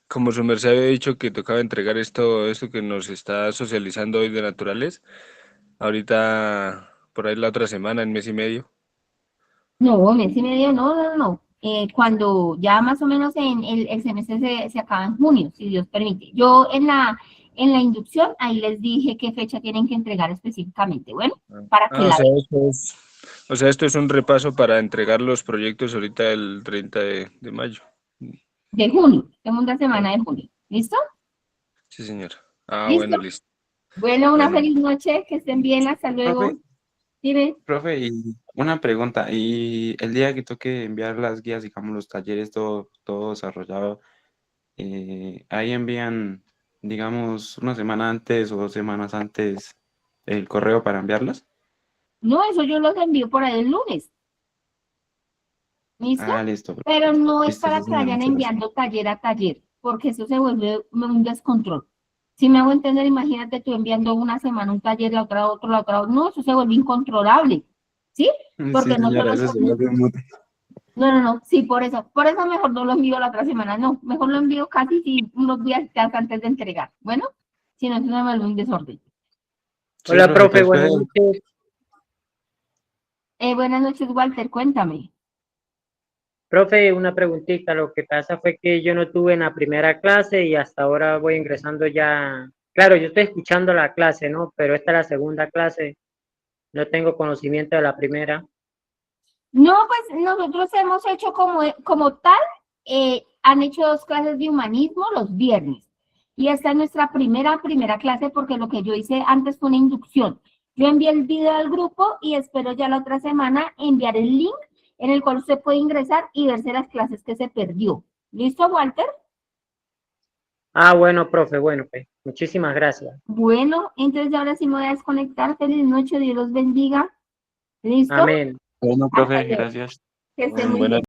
Como su merced había dicho que tocaba entregar esto que nos está socializando hoy de naturales, ahorita por ahí la otra semana, en mes y medio. No, mes y medio, no. Cuando ya más o menos el semestre se acaba en junio, si Dios permite. Yo en en la inducción, ahí les dije qué fecha tienen que entregar específicamente. Bueno, para que la vean. O sea, esto es un repaso para entregar los proyectos ahorita el 30 de mayo. De junio, segunda semana de junio. ¿Listo? Sí, señor. Ah, ¿Listo? bueno, listo. Bueno, una Bueno. feliz noche, que estén bien, hasta luego. Profe, Dime. profe, y una pregunta, y el día que toque enviar las guías, digamos, los talleres, todo desarrollado, ahí envían, digamos, una semana antes o 2 semanas antes el correo para enviarlas. No, eso yo los envío por ahí el lunes. ¿Listo? Ah, listo. Pero no es Listo, para sí, que señor, vayan muchas gracias. enviando taller a taller, porque eso se vuelve un descontrol. Si me hago entender, imagínate tú enviando una semana un taller, la otra otro, la otra otro. No, eso se vuelve incontrolable. ¿Sí? Porque Sí, no señora, solo eso se vuelve un mute. No, sí, por eso mejor no lo envío la otra semana, no, mejor lo envío casi si unos días antes de entregar. Bueno, si no, eso me vuelve un desorden. Sí, Hola, profe, profe, pues buenas noches. Buenas noches, Walter, cuéntame. Profe, una preguntita. Lo que pasa fue que yo no tuve en la primera clase y hasta ahora voy ingresando ya. Claro, yo estoy escuchando la clase, ¿no? Pero esta es la segunda clase. No tengo conocimiento de la primera. No, pues nosotros hemos hecho como tal, han hecho 2 clases de humanismo los viernes. Y esta es nuestra primera clase porque lo que yo hice antes fue una inducción. Yo envié el video al grupo y espero ya la otra semana enviar el link en el cual usted puede ingresar y verse las clases que se perdió. ¿Listo, Walter? Ah, bueno, profe, bueno, pues muchísimas gracias. Bueno, entonces ahora sí me voy a desconectar. Feliz noche, Dios los bendiga. ¿Listo? Amén. Bueno, Hasta profe, luego. gracias. Que esté muy Buenas bien.